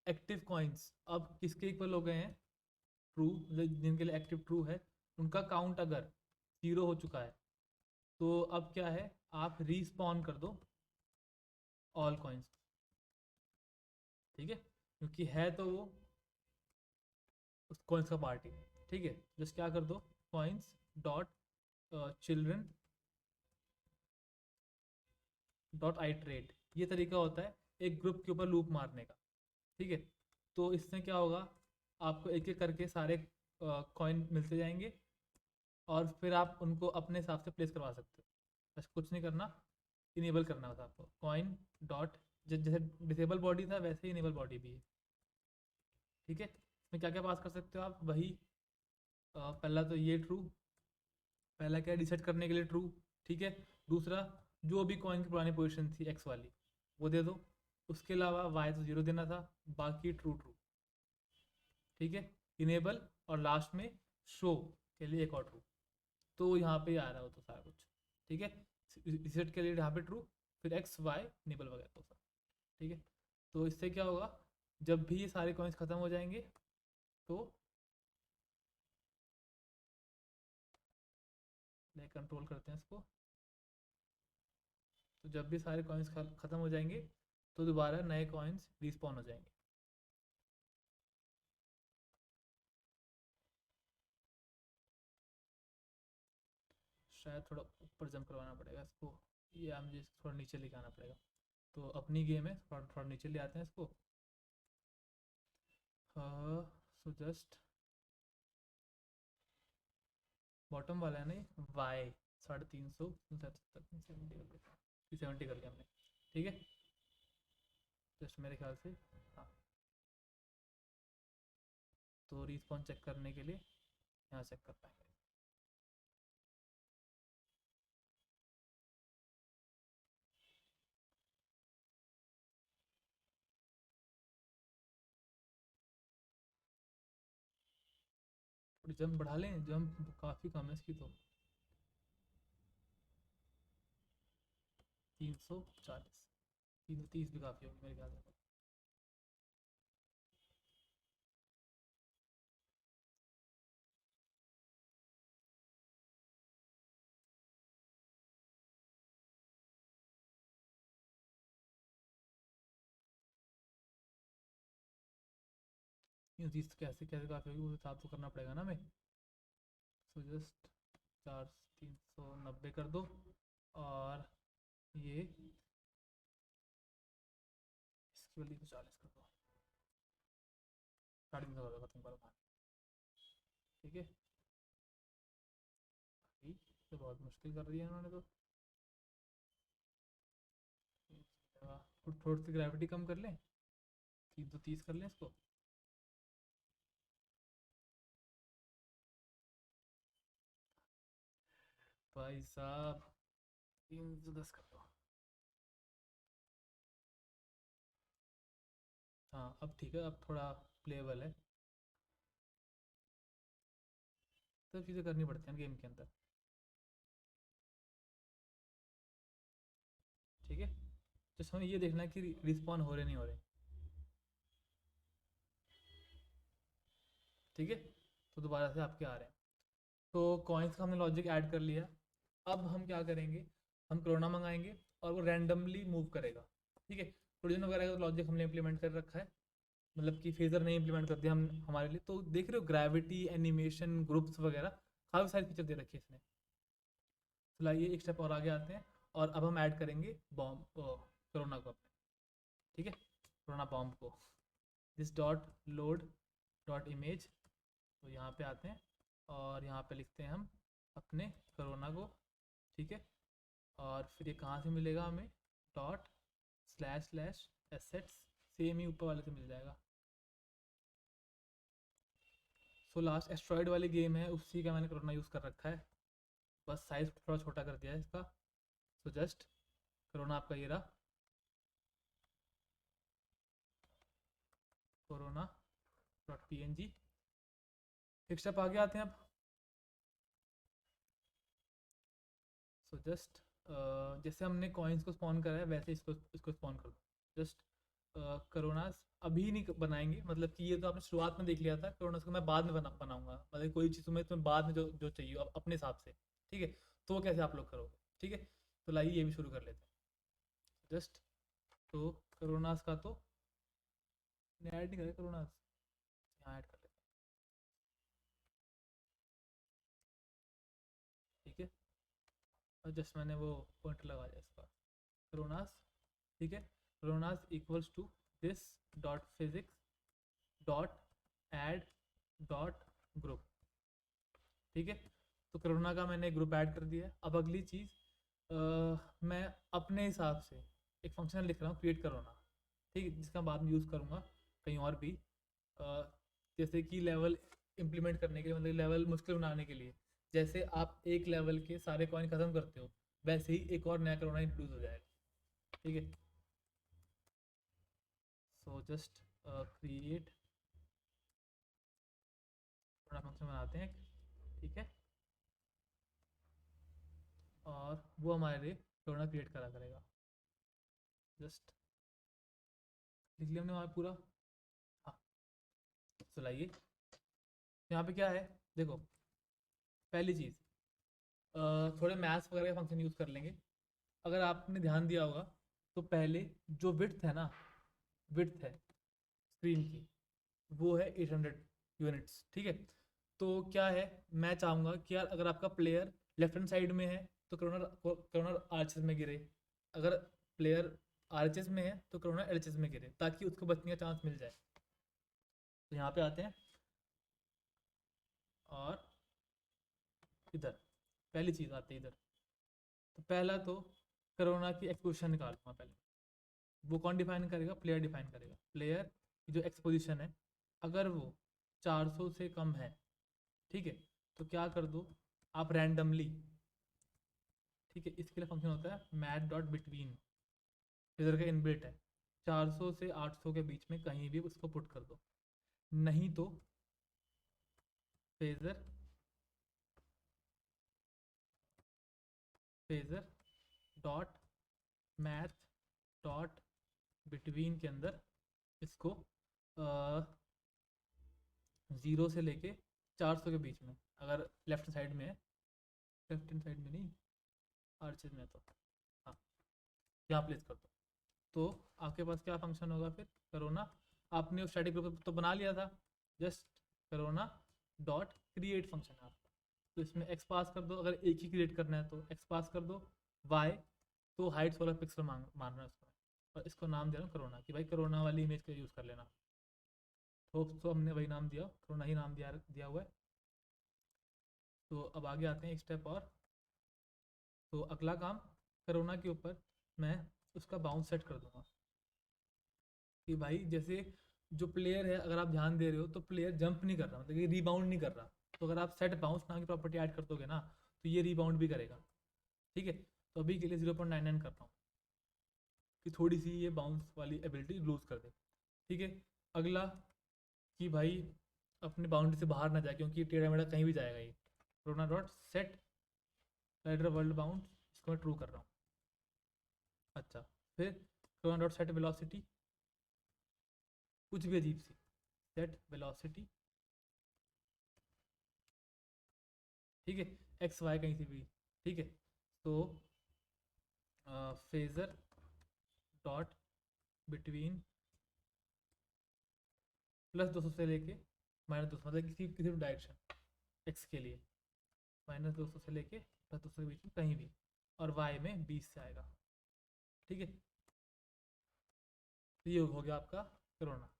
एक्टिव कॉइन्स अब किसके इक्वल हो गए हैं, ट्रू, जिनके लिए एक्टिव ट्रू है, उनका काउंट अगर 0 हो चुका है, तो अब क्या है, आप रीस्पॉन कर दो ऑल कॉइन्स, ठीक है, क्योंकि है तो वो उस कॉइन्स का पार्ट ही, ठीक है। जस्ट क्या कर दो, coins dot children dot iterate. ये तरीका होता है एक ग्रुप के ऊपर लूप मारने का, ठीक है। तो इससे क्या होगा, आपको एक एक करके सारे कॉइन मिलते जाएंगे और फिर आप उनको अपने हिसाब से प्लेस करवा सकते हो। बस कुछ नहीं करना, इनेबल करना होता है आपको कॉइन डॉट, जैसे डिसेबल बॉडी था वैसे ही इनेबल बॉडी भी है, ठीक है। इसमें क्या क्या पास कर सकते हो आप, वही पहला तो ये ट्रू, पहला क्या है, रिसेट करने के लिए ट्रू, ठीक है। दूसरा, जो भी कॉइन की पुरानी पोजीशन थी एक्स वाली वो दे दो, उसके अलावा वाई तो 0 देना था, बाकी ट्रू ट्रू, ठीक है। इनेबल, और लास्ट में शो के लिए एक और ट्रू। तो यहाँ पे आ रहा हो तो सारा कुछ, ठीक है। रिसेट के लिए यहाँ पे ट्रू, फिर एक्स वाई इनेबल वगैरह तो सब, ठीक है। तो इससे क्या होगा, जब भी ये सारे कॉइन्स ख़त्म हो जाएंगे तो कंट्रोल करते हैं इसको। तो जब भी सारे कॉइन्स ख़त्म हो जाएंगे तो दोबारा नए कॉइन्स रिस्पॉन हो जाएंगे। शायद थोड़ा ऊपर जंप करवाना पड़ेगा इसको, या मुझे इसको थोड़ा नीचे लेके आना पड़ेगा। तो अपनी गेम है, थोड़ा थोड़ा नीचे ले आते हैं इसको। सो जस्ट बॉटम वाला है ना, वाई 350 370 कर लिया हमने, ठीक है। जस्ट मेरे ख्याल से, हाँ। तो रिस्पॉन्स चेक करने के लिए यहाँ चेक कर पाएंगे। थोड़ी जंप बढ़ा लें, जंप काफ़ी कम है इसकी तो, 340, 330 भी काफ़ी होगी मेरे ख्याल से। 330 कैसे कैसे काफ़ी होगी, वो हिसाब तो करना पड़ेगा ना हमें। सो जस्ट 390 कर दो, और ये इसकी वाली तो 40 कर दो, 350 कर दो, खत्म करो कहानी। ठीक है भाई, तो बहुत मुश्किल कर दिया इन्होंने तो। थोड़ी सी ग्रेविटी कम कर लें, 330 कर लें इसको। भाई साहब 310 कर दो। हाँ अब ठीक है, अब थोड़ा प्लेबल है। सब चीज़ें करनी पड़ती हैं गेम के अंदर। ठीक है, जस्ट हमें ये देखना है कि रिस्पॉन हो रहे नहीं हो रहे। ठीक है, तो दोबारा से आपके आ रहे हैं। तो कॉइन्स का हमने लॉजिक ऐड कर लिया। अब हम क्या करेंगे, हम कोरोना मंगाएंगे और वो रैंडमली मूव करेगा। ठीक है, प्रोजन वगैरह का लॉजिक हमने इंप्लीमेंट कर रखा है, मतलब कि फेजर नहीं इंप्लीमेंट कर दिया हम हमारे लिए। तो देख रहे हो ग्रेविटी, एनिमेशन, ग्रुप्स वगैरह काफ़ी सारी फीचर दे रखी है इसने। तो लाइए एक स्टेप और आगे आते हैं, और अब हम ऐड करेंगे बॉम्ब, कोरोना को अपने। ठीक है, कोरोना बॉम्ब को, this dot load dot image. तो यहाँ पे आते हैं और यहाँ पे लिखते हैं हम अपने कोरोना को। ठीक है, और फिर ये कहाँ से मिलेगा हमें, dot slash slash assets, same ही ऊपर वाले से मिल जाएगा। सो लास्ट एस्ट्रॉयड वाली गेम है, उसी का मैंने कोरोना यूज़ कर रखा है, बस साइज थोड़ा छोटा कर दिया है इसका। सो जस्ट कोरोना आपका ये रहा, corona dot P N G. एक स्टेप आगे आते हैं अब। सो जस्ट जैसे हमने कॉइन्स को स्पॉन करा है, वैसे इसको इसको स्पॉन कर दो। जस्ट करोनास अभी नहीं बनाएंगे, मतलब कि ये तो आपने शुरुआत में देख लिया था, करोनास को मैं बाद में बनाऊंगा, मतलब कोई चीज़ तुम्हें बाद में जो जो चाहिए अपने हिसाब से। ठीक है, तो वो कैसे आप लोग करोगे। ठीक है, तो लाइए ये भी शुरू कर लेते हैं। जस्ट तो करोनास का तो ऐड नहीं करें, करोनास यहाँ ऐड कर लेते हैं। ठीक है, और जस्ट मैंने वो पॉइंट लगा दिया इसका, करोनास। ठीक है, coronas equals to this dot physics dot add dot group. ठीक है, तो करोना का मैंने ग्रुप ऐड कर दिया है। अब अगली चीज़, मैं अपने हिसाब से एक फंक्शन लिख रहा हूँ, क्रिएट करोना। ठीक है, जिसका बाद में यूज़ करूँगा कहीं और भी, अ, जैसे कि लेवल इम्प्लीमेंट करने के लिए, मतलब लेवल मुश्किल बनाने के लिए। जैसे आप एक लेवल के सारे कॉइन ख़त्म करते हो, वैसे ही एक और नया करोना इंट्रोड्यूस हो जाएगा। ठीक है, सो जस्ट क्रिएट थोड़ा फंक्शन बनाते हैं। ठीक है, और वो हमारे लिए करोना क्रिएट करा करेगा। जस्ट लिख लिया हमने वहाँ पूरा। हाँ, चलाइए। यहाँ पे क्या है, देखो पहली चीज़, थोड़े मैथ्स वगैरह के फंक्शन यूज़ कर लेंगे। अगर आपने ध्यान दिया होगा, तो पहले जो विड्थ है ना, विड्थ है स्क्रीन की, वो है 800 यूनिट्स। ठीक है, तो क्या है, मैं चाहूँगा कि यार अगर आपका प्लेयर लेफ्ट हैंड साइड में है तो करोना करोना आर्चेस में गिरे, अगर प्लेयर आर्चेस में है तो करोना एलचेस में गिरे, ताकि उसको बचने का चांस मिल जाए। तो यहाँ पे आते हैं, और इधर पहली चीज़ आते हैं इधर। तो पहला तो करोना की एक्सपोजिशन निकालूंगा पहले। वो कौन डिफाइन करेगा, प्लेयर डिफाइन करेगा। प्लेयर की जो एक्सपोजिशन है, अगर वो 400 से कम है, ठीक है, तो क्या कर दो आप रैंडमली। ठीक है, इसके लिए फंक्शन होता है मैथ डॉट बिटवीन, इधर का इनबिल्ट है, 400 से 800 के बीच में कहीं भी उसको पुट कर दो। नहीं तो phasor Phaser dot math dot between के अंदर इसको 0 से लेके 400 के बीच में, अगर लेफ्ट साइड में है, लेफ्ट हैंड साइड में नहीं, आर्चेज में तो हाँ, यहाँ प्लेस कर दो। तो आपके पास क्या फंक्शन होगा फिर, करोना। आपने उस स्टैटिक ग्रुप तो बना लिया था, just corona dot create function है आपका, तो इसमें एक्स पास कर दो, अगर एक ही क्रिएट करना है तो एक्स पास कर दो, वाई तो हाइट 16 पिक्सल मारना है उसमें, और इसको नाम दे रहा हूँ करोना, कि भाई करोना वाली इमेज का यूज़ कर लेना। तो हमने वही नाम दिया, करोना ही नाम दिया हुआ है। तो अब आगे आते हैं एक स्टेप और। तो अगला काम, करोना के ऊपर मैं उसका बाउंस सेट कर दूंगा कि भाई जैसे जो प्लेयर है, अगर आप ध्यान दे रहे हो तो प्लेयर जंप नहीं कर रहा, मतलब कि रिबाउंड नहीं कर रहा, तो अगर आप सेट बाउंस नाम की प्रॉपर्टी ऐड कर दोगे ना तो ये रिबाउंड भी करेगा। ठीक है, तो अभी के लिए 0.99 कर रहा हूँ कि थोड़ी सी ये बाउंस वाली एबिलिटी लूज कर दे। ठीक है, अगला कि भाई अपने बाउंड्री से बाहर ना जाए, क्योंकि टेढ़ा मेढ़ा कहीं भी जाएगा ये। रोना dot set rider world bound, इसको मैं ट्रू कर रहा हूँ। अच्छा, फिर रोना डॉट सेट वेलोसिटी, कुछ भी अजीब सी, सेट वेलोसिटी। ठीक है, एक्स वाई कहीं से भी। ठीक है, तो फेजर डॉट बिटवीन +200 से लेके -200, मतलब किसी किसी भी डायरेक्शन एक्स के लिए, -200 से लेके +200 के बीच में कहीं भी, और वाई में 20 से आएगा। ठीक है, तो ये हो गया आपका corona.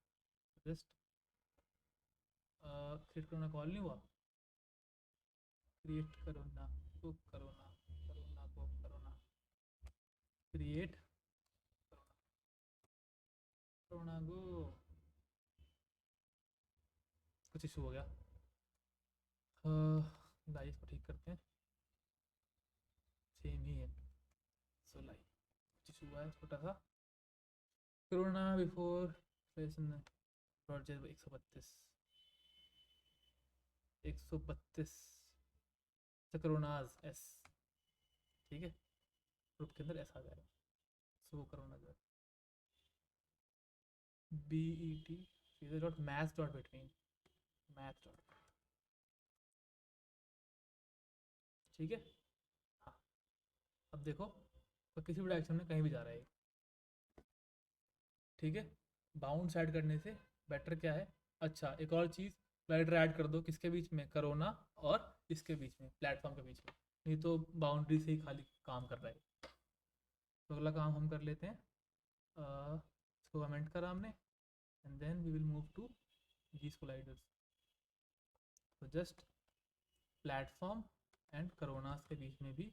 Just create corona call नहीं हुआ, क्रिएट करोना को करोना, करोना को करोना, क्रिएट करोना को, कुछ इशू हो गया। गाइस को ठीक करते हैं, सेम ही है। सो लाइक कुछ इशू हुआ है छोटा सा। करोना बिफोर प्रोजेक्ट 132 करोनाज एस। ठीक है, ग्रुप के अंदर एस आ जाएगा। सो करोना जो है B E T dot math dot between, math dot. ठीक है, हाँ, अब देखो तो किसी भी डायरेक्शन में कहीं भी जा रहा है। ठीक है, बाउंड ऐड करने से बेटर क्या है। अच्छा, एक और चीज़, स्लाइडर ऐड कर दो, किसके बीच में, करोना और इसके बीच में, प्लेटफॉर्म के बीच में, नहीं तो बाउंड्री से ही खाली काम कर रहा है। तो अगला काम हम कर लेते हैं, इसको कमेंट करा हमने, and then we will move to G sliders. तो जस्ट प्लेटफॉर्म एंड करोनास के बीच में भी,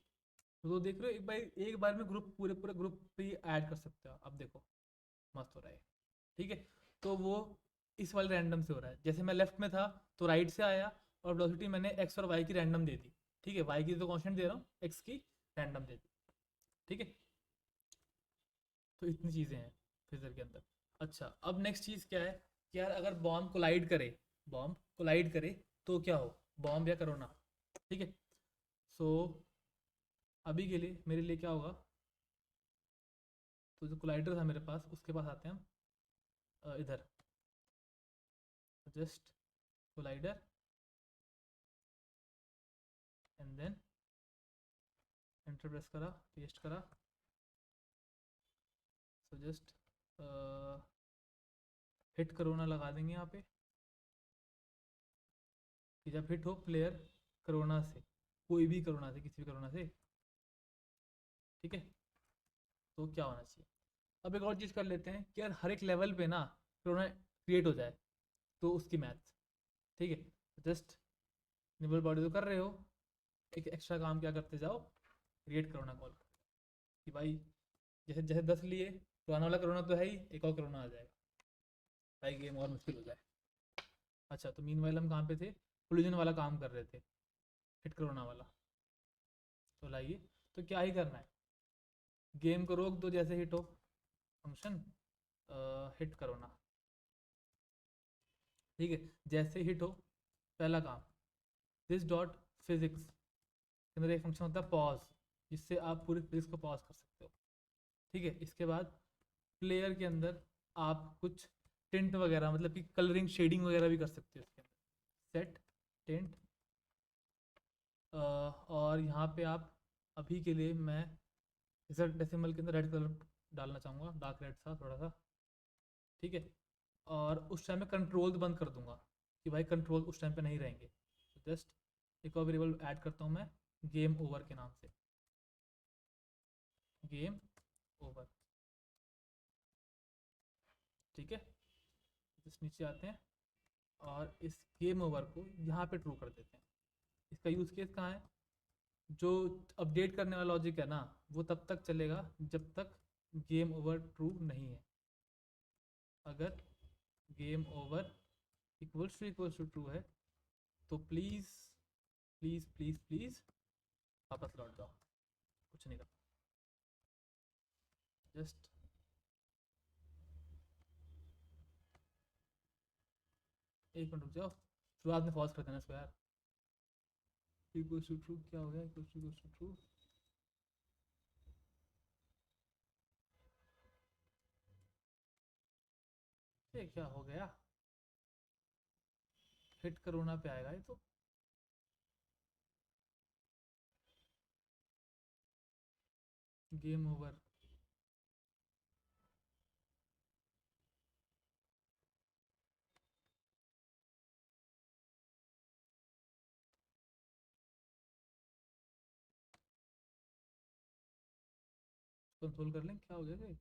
तो देख रहे हो एक बार में ग्रुप, पूरे पूरे ग्रुप पे ऐड कर सकते हो। अब देखो मस्त हो रहा है। ठीक है, तो वो इस वाले रैंडम से हो रहा है, जैसे मैं लेफ्ट में था तो राइट से आया, और वेलोसिटी मैंने एक्स और वाई की रैंडम दे दी। ठीक है, वाई की तो कांस्टेंट दे रहा हूँ, एक्स की रैंडम दे दी। ठीक है, तो इतनी चीज़ें हैं फिजर के अंदर। अच्छा, अब नेक्स्ट चीज़ क्या है कि यार अगर बॉम्ब कोलाइड करे, बॉम्ब कोलाइड करे तो क्या हो, बॉम्ब या करोना। ठीक है, सो अभी के लिए मेरे लिए क्या होगा, तो जो कोलाइडर था मेरे पास, उसके पास आते हैं हम, इधर just collider and then enter press करा, पेस्ट करा। सो जस्ट हिट करोना लगा देंगे यहाँ पे, कि जब हिट हो प्लेयर करोना से, कोई भी करोना से, किसी भी करोना से। ठीक है, तो क्या होना चाहिए। अब एक और चीज़ कर लेते हैं कि यार हर एक लेवल पे ना करोना क्रिएट हो जाए, तो उसकी मैथ्स। ठीक है, जस्ट निबल बॉडी तो कर रहे हो, एक एक्स्ट्रा काम क्या करते जाओ, क्रिएट करोना कॉल, कि भाई जैसे जैसे 10 लिए तो आने वाला करोना तो है ही, एक और करोना आ जाएगा, भाई गेम और मुश्किल हो जाए। अच्छा, तो मीन वाइल हम कहाँ पे थे, कोलिजन वाला काम कर रहे थे, हिट करोना वाला। तो लाइए, तो क्या ही करना है, गेम को रोक दो जैसे हिट हो, फंक्शन हिट करोना। ठीक है, जैसे हिट हो, पहला काम, दिस डॉट फिजिक्स के अंदर एक फंक्शन होता है पॉज, जिससे आप पूरी फिजिक्स को पॉज कर सकते हो। ठीक है, इसके बाद प्लेयर के अंदर आप कुछ टिंट वगैरह, मतलब कि कलरिंग शेडिंग वगैरह भी कर सकते हो इसके अंदर, सेट टिंट। और यहाँ पे आप, अभी के लिए मैं डेसिमल के अंदर रेड कलर डालना चाहूँगा, डार्क रेड सा थोड़ा सा। ठीक है, और उस टाइम में कंट्रोल बंद कर दूंगा कि भाई कंट्रोल उस टाइम पे नहीं रहेंगे। तो जस्ट एक और वेरिएबल ऐड करता हूँ मैं गेम ओवर के नाम से, गेम ओवर। ठीक है, जस्ट नीचे आते हैं और इस गेम ओवर को यहाँ पे ट्रू कर देते हैं। इसका यूज़ केस कहाँ है, जो अपडेट करने वाला लॉजिक है ना वो तब तक चलेगा जब तक गेम ओवर ट्रू नहीं है। अगर game over equals to true है तो प्लीज़ प्लीज़ प्लीज़ प्लीज़ वापस लौट जाओ, कुछ नहीं करना। जस्ट एक मिनट रुक जाओ, शुरुआत में फॉल्स कर देना इसको यार। इक्वल्स टू ट्रू क्या हो गया, इक्वल्स टू ट्रू। ये क्या हो गया, हिट करोना पे आएगा ये तो। गेम ओवर, कंसोल कर लें क्या हो गया ये।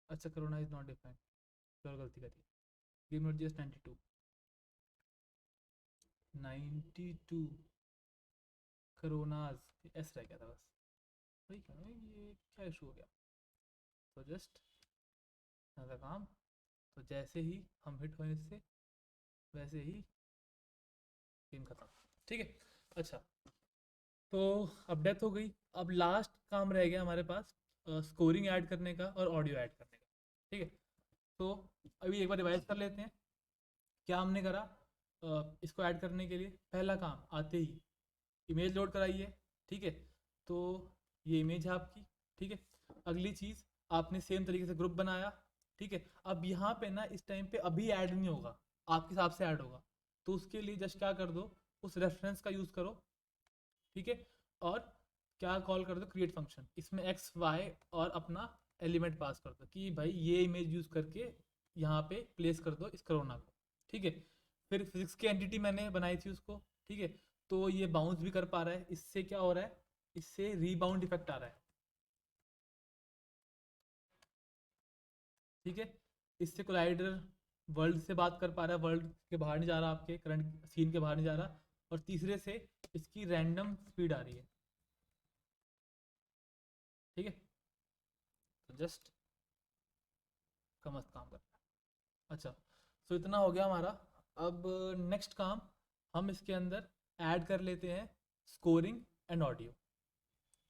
अच्छा करोना इज नॉट डिफाइंड, और गलती करी। गेम नोट जस्ट 92 92 करोनाज एस रह गया था बस। वही क्या ये क्या इशू हो गया। तो जस्ट ऐसा काम, तो जैसे ही हम हिट हुए इससे वैसे ही गेम खत्म। ठीक है, अच्छा तो अब डेथ हो गई। अब लास्ट काम रह गया हमारे पास स्कोरिंग ऐड करने का और ऑडियो ऐड करने का। ठीक है, तो अभी एक बार रिवाइज कर लेते हैं क्या हमने करा। इसको ऐड करने के लिए पहला काम आते ही इमेज लोड कराइए। ठीक है, तो ये इमेज है आपकी। ठीक है, अगली चीज़ आपने सेम तरीके से ग्रुप बनाया। ठीक है, अब यहाँ पे ना इस टाइम पे अभी ऐड नहीं होगा, आपके हिसाब से ऐड होगा। तो उसके लिए जस्ट क्या कर दो, उस रेफरेंस का यूज़ करो। ठीक है, और क्या कॉल कर दो, क्रिएट फंक्शन। इसमें एक्स वाई और अपना एलिमेंट पास कर दो कि भाई ये इमेज यूज़ करके यहाँ पे प्लेस कर दो इस कोरोना को। ठीक है, फिर फिजिक्स की एंटिटी मैंने बनाई थी उसको। ठीक है, तो ये बाउंस भी कर पा रहा है। इससे क्या हो रहा है, इससे रीबाउंड इफेक्ट आ रहा है। ठीक है, इससे कोलाइडर वर्ल्ड से बात कर पा रहा है, वर्ल्ड के बाहर नहीं जा रहा, आपके करंट सीन के बाहर नहीं जा रहा। और तीसरे से इसकी रैंडम स्पीड आ रही है। ठीक है, तो जस्ट का मस्त काम करता है। अच्छा, तो इतना हो गया हमारा। अब नेक्स्ट काम हम इसके अंदर ऐड कर लेते हैं स्कोरिंग एंड ऑडियो।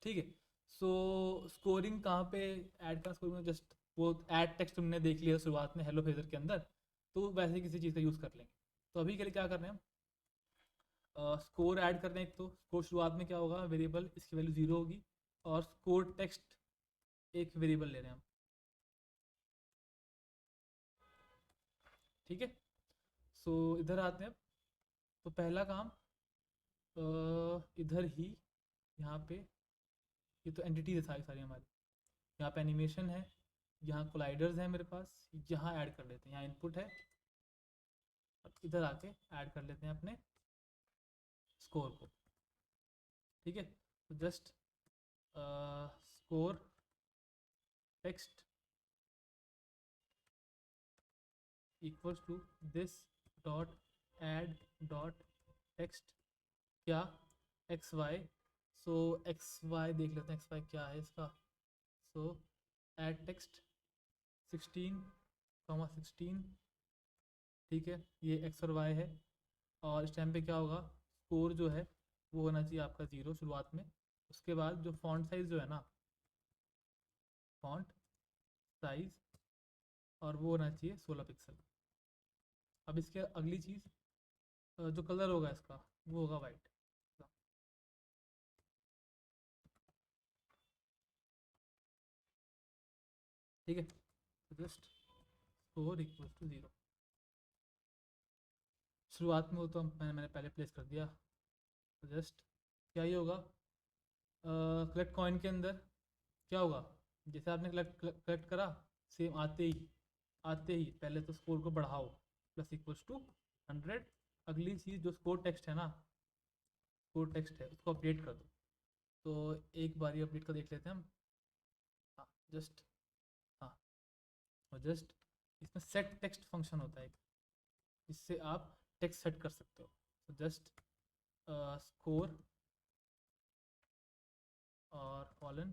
ठीक है, सो स्कोरिंग कहाँ पे ऐड करना, स्कोरिंग में जस्ट वो ऐड टेक्स्ट तुमने देख लिया शुरुआत में हेलो फेजर के अंदर, तो वैसे किसी चीज़ का यूज़ कर लेंगे। तो अभी के लिए क्या कर रहे हैं हम, स्कोर ऐड कर रहे हैं। एक तो स्कोर शुरुआत में क्या होगा, वेरिएबल इसकी वैल्यू 0 होगी, और स्कोर टेक्स्ट एक वेरिएबल ले रहे हैं हम। ठीक है, सो इधर आते हैं। तो पहला काम इधर ही यहाँ पे, ये तो एंटिटीज है सारी सारी हमारी। यहाँ पे एनिमेशन है, यहाँ कोलाइडर्स हैं मेरे पास, यहाँ ऐड कर लेते हैं। यहाँ इनपुट है, अब इधर आके ऐड कर लेते हैं अपने स्कोर को। ठीक है, तो just score text equals to this dot add dot text, क्या X Y. So X Y देख लेते हैं, एक्स वाई क्या है इसका। So add text 16, 16। ठीक है, ये एक्स और वाई है। और इस टाइम पे क्या होगा, स्कोर जो है वो होना चाहिए आपका 0 शुरुआत में। उसके बाद जो फॉन्ट साइज़ जो है ना, फॉन्ट साइज़, और वो होना चाहिए 16 पिक्सल। अब इसके अगली चीज़, जो कलर होगा इसका वो होगा वाइट। ठीक है, तो जस्ट स्कोर इक्वल्स टू 0। शुरुआत में वो तो मैंने पहले प्लेस कर दिया। तो जस्ट क्या ही होगा, कलेक्ट कॉइन के अंदर क्या होगा, जैसे आपने कलेक्ट करा, सेम आते ही पहले तो स्कोर को बढ़ाओ, प्लस इक्वल्स टू 100। अगली चीज़ जो स्कोर टेक्स्ट है ना, स्कोर टेक्स्ट है उसको अपडेट कर दो। तो एक बार ये अपडेट कर देख लेते हैं हम। हाँ जस्ट, हाँ, और जस्ट इसमें सेट टेक्स्ट फंक्शन होता है, इससे आप टेक्स्ट सेट कर सकते हो। तो जस्ट स्कोर और कॉलन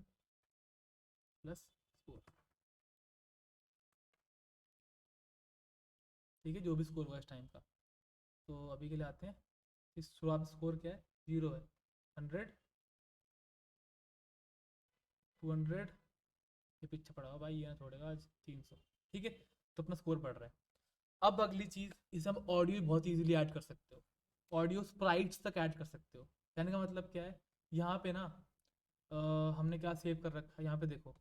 प्लस स्कोर, ठीक है, जो भी स्कोर हुआ इस टाइम का। तो अभी के लिए आते हैं, इस शुरुआत स्कोर क्या है, 0 है, 100, 200, ये पीछे पड़ा हुआ भाई, ये ना छोड़ेगा आज, 300, ठीक है। तो अपना स्कोर बढ़ रहा है। अब अगली चीज़, इसे हम ऑडियो बहुत इजीली ऐड कर सकते हो, ऑडियो स्प्राइट्स तक ऐड कर सकते हो। कहने का मतलब क्या है, यहाँ पे ना हमने क्या सेव कर रखा है, यहाँ पे देखो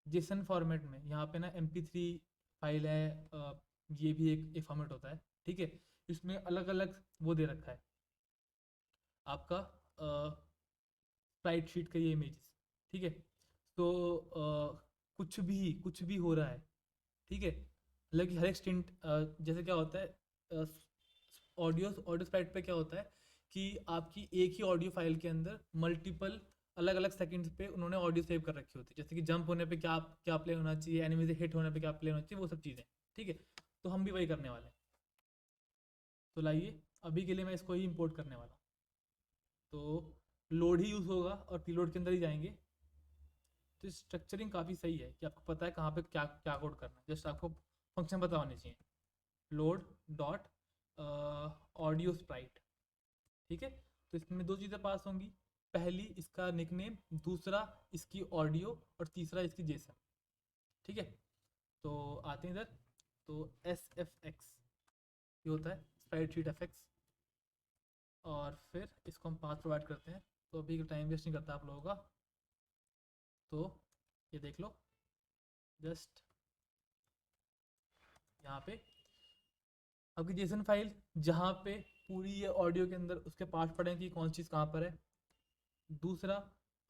जेसन फॉर्मेट में, यहाँ पे ना MP3 फाइल है, ये भी एक फॉर्मेट होता है, ठीक है। इसमें अलग अलग वो दे रखा है आपका स्प्राइट शीट का ये इमेजेस, ठीक है। तो कुछ भी हो रहा है, ठीक है, मतलब कि हर एक स्टिंट, जैसे क्या होता है ऑडियो ऑडियो स्प्राइट पे क्या होता है कि आपकी एक ही ऑडियो फाइल के अंदर मल्टीपल अलग अलग सेकंड्स पे उन्होंने ऑडियो सेव कर रखी होती है, जैसे कि जंप होने पे क्या क्या प्ले होना चाहिए, एनिमी से हिट होने पे क्या प्ले होना चाहिए, वो सब चीज़ें, ठीक है। तो हम भी वही करने वाले हैं। तो लाइए, अभी के लिए मैं इसको ही इंपोर्ट करने वाला हूँ। तो लोड ही यूज़ होगा और पीलोड के अंदर ही जाएंगे। तो स्ट्रक्चरिंग काफ़ी सही है कि आपको पता है कहाँ पे क्या क्या कोड करना है, जस्ट आपको फंक्शन पता होने चाहिए, लोड डॉट ऑडियो स्प्राइट, ठीक है। तो इसमें दो चीज़ें पास होंगी, पहली इसका निकनेम, दूसरा इसकी ऑडियो, और तीसरा इसकी जेसन, ठीक है। तो आते हैं इधर, तो SFX ये होता है स्प्राइट शीट FX, और फिर इसको हम पाथ प्रोवाइड करते हैं। तो अभी टाइम वेस्ट नहीं करता आप लोगों का, तो ये देख लो, जस्ट यहाँ पे आपकी जेसन फाइल, जहाँ पे पूरी ये ऑडियो के अंदर उसके पार्ट पड़े कि कौन सी चीज़ कहाँ पर है, दूसरा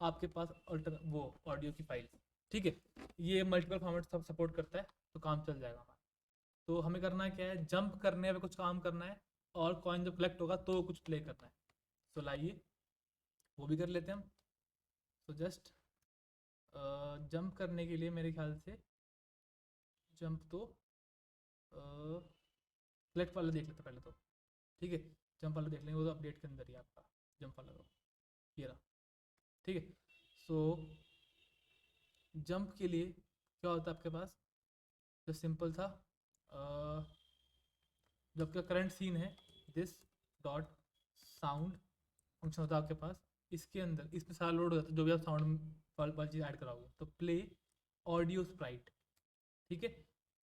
आपके पास अल्टर वो ऑडियो की फाइल, ठीक है। ये मल्टीपल फॉर्मेट सब सपोर्ट करता है, तो काम चल जाएगा हमारा। तो हमें करना क्या है, जंप करने में कुछ काम करना है, और कॉइन जब कलेक्ट होगा तो कुछ प्ले करना है। तो लाइए वो भी कर लेते हैं हम। तो जस्ट जंप करने के लिए मेरे ख्याल से जंप तो कलेक्ट वाला देख लेते पहले तो, ठीक है। जंप वाला देख लेंगे, वो तो अपडेट के अंदर ही है आपका जंप वाला, तो ये रहा, ठीक है। सो जंप के लिए क्या होता है आपके पास, जो सिंपल था, जो आपका करंट सीन है, दिस डॉट साउंड फंक्शन होता है आपके पास, इसके अंदर इसमें सारा लोड हो जाता है जो भी आप साउंड वाली चीज़ ऐड कराओगे। तो प्ले ऑडियो स्प्राइट, ठीक है,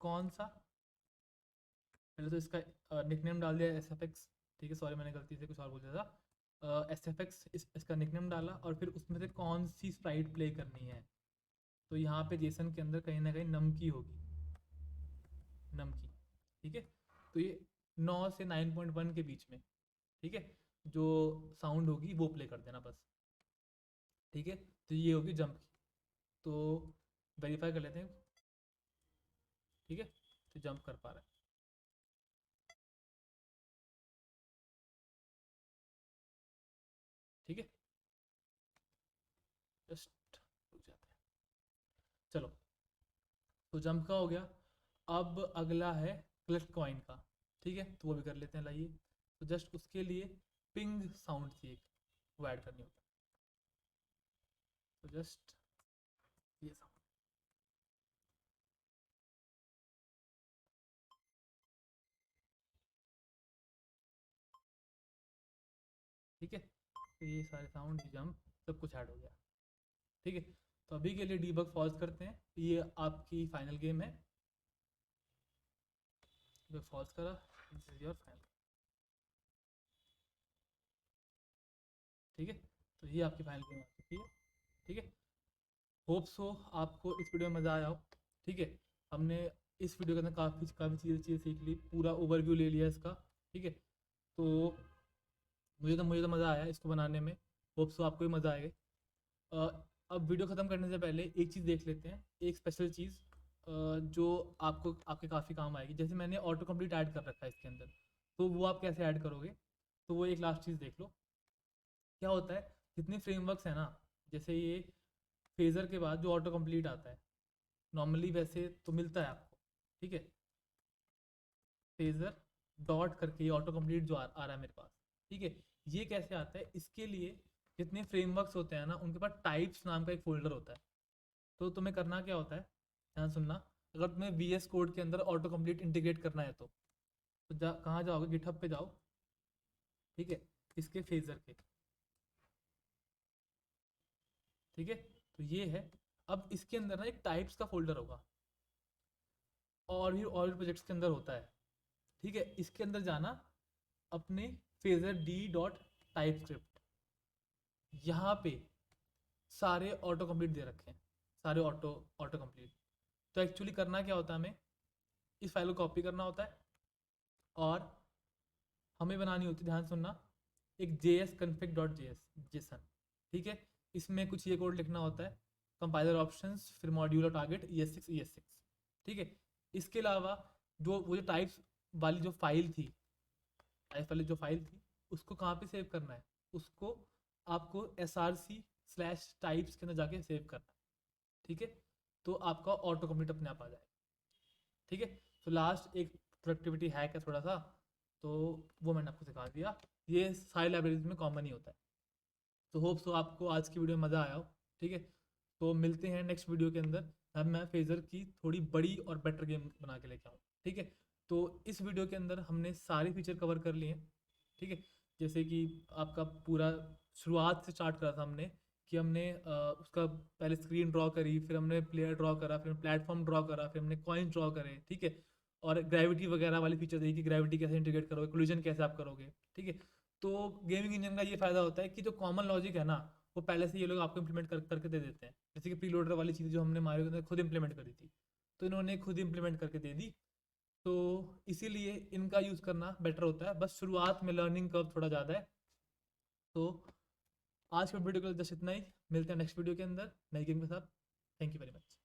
कौन सा, पहले तो इसका निकनेम डाल दिया SFX, ठीक है, सॉरी मैंने गलती से कुछ और बोल दिया था, SFX इसका निकनेम डाला, और फिर उसमें से कौन सी स्प्राइट प्ले करनी है। तो यहाँ पे जेसन के अंदर कहीं ना कहीं नम की होगी, नम की, ठीक है। तो ये 9 से 9.1 के बीच में, ठीक है, जो साउंड होगी वो प्ले कर देना बस, ठीक है। तो ये होगी जंप की। तो वेरीफाई कर लेते हैं, ठीक है, तो जंप कर पा रहा है, ठीक है। जस्ट रुक जाते हैं, चलो। तो जंप का हो गया, अब अगला है कलेक्ट कॉइन का, ठीक है, तो वो भी कर लेते हैं, लाइए। तो जस्ट उसके लिए पिंग साउंड थी एक, वो ऐड करनी होगी। तो जस्ट ये साउंड, ठीक है। तो ये सारे साउंड, जंप, सब कुछ ऐड हो गया, ठीक है। तो अभी के लिए डीबग फॉल्स करते हैं, ये आपकी फाइनल गेम है, जो फॉल्स करा, दिस इज योर फाइनल, ठीक है। तो ये आपकी फाइनल गेम आ चुकी है, ठीक है। होप सो आपको इस वीडियो में मज़ा आया हो, ठीक है। हमने इस वीडियो के अंदर काफ़ी काफ़ी चीज़ें सीख ली, पूरा ओवरव्यू ले लिया इसका, ठीक है। तो मुझे तो मज़ा आया इसको बनाने में, होप सो आपको भी मज़ा आएगा। अब वीडियो ख़त्म करने से पहले एक चीज़ देख लेते हैं, एक स्पेशल चीज़ जो आपको आपके काफ़ी काम आएगी। जैसे मैंने ऑटो कंप्लीट ऐड कर रखा है इसके अंदर, तो वो आप कैसे ऐड करोगे, तो वो एक लास्ट चीज़ देख लो। क्या होता है, जितने फ्रेमवर्क्स हैं ना, जैसे ये फेज़र के बाद जो ऑटो कंप्लीट आता है नॉर्मली, वैसे तो मिलता है आपको, ठीक है, फेज़र डॉट करके ये ऑटो कंप्लीट जो आ रहा है मेरे पास, ठीक है। ये कैसे आता है, इसके लिए जितने फ्रेमवर्क्स होते हैं ना, उनके पास टाइप्स नाम का एक फोल्डर होता है। तो तुम्हें करना क्या होता है, ध्यान सुनना। अगर तुम्हें VS कोड के अंदर ऑटो कंप्लीट इंटीग्रेट करना है तो कहाँ जाओगे, गिटहब पे जाओ, ठीक है, इसके फेज़र के, ठीक है। तो ये है। अब इसके अंदर ना एक टाइप्स का फोल्डर होगा, और भी प्रोजेक्ट्स के अंदर होता है, ठीक है। इसके अंदर जाना, अपने फेजर d.typescript, यहाँ पे सारे ऑटो कंप्लीट दे रखे हैं, सारे ऑटो ऑटो कंप्लीट। तो एक्चुअली करना क्या होता है, हमें इस फाइल को कॉपी करना होता है और हमें बनानी होती है, ध्यान सुनना, एक jsconfig.json, ठीक है। इसमें कुछ ये कोड लिखना होता है, कंपाइलर ऑप्शंस, फिर मॉड्यूल और टारगेट ES6, ठीक है। इसके अलावा वो जो टाइप्स वाली जो फाइल थी, टाइप वाली जो फाइल थी, उसको कहाँ पे सेव करना है, उसको आपको src/types के अंदर जाके सेव करना है, ठीक है। तो आपका ऑटो कंप्लीट अपने आप आ जाएगा, ठीक है। तो लास्ट एक प्रोडक्टिविटी हैक है थोड़ा सा, तो वो मैंने आपको सिखा दिया। ये सारी लाइब्रेरीज में कॉमन ही होता है। तो होप सो आपको आज की वीडियो में मज़ा आया हो, ठीक है। तो मिलते हैं नेक्स्ट वीडियो के अंदर, अब मैं फेज़र की थोड़ी बड़ी और बेटर गेम बना के लेके आऊँ, ठीक है। तो इस वीडियो के अंदर हमने सारे फीचर कवर कर लिए हैं, ठीक है। जैसे कि आपका पूरा शुरुआत से स्टार्ट करा था हमने, कि हमने उसका पहले स्क्रीन ड्रॉ करी, फिर हमने प्लेयर ड्रॉ करा, फिर प्लेटफॉर्म ड्रॉ करा, फिर हमने कॉइन ड्रॉ करे, ठीक है। और ग्रेविटी वगैरह वाली फीचर देखी कि ग्रेविटी कैसे इंटीग्रेट करोगे, कोलिजन कैसे आप करोगे, ठीक है। तो गेमिंग इंजन का ये फ़ायदा होता है कि जो कॉमन लॉजिक है ना, वो पहले से ये लोग आपको इंप्लीमेंट करके दे देते हैं। जैसे कि प्रीलोडर वाली चीज़ जो हमने मारियो के अंदर खुद इंप्लीमेंट करी थी, तो इन्होंने खुद इंप्लीमेंट करके दे दी। तो इसीलिए इनका यूज़ करना बेटर होता है, बस शुरुआत में लर्निंग कर्व थोड़ा ज़्यादा है। तो आज के वीडियो के लिए जस्ट इतना ही, मिलते हैं नेक्स्ट वीडियो के अंदर नई गेम के साथ। Thank you very much.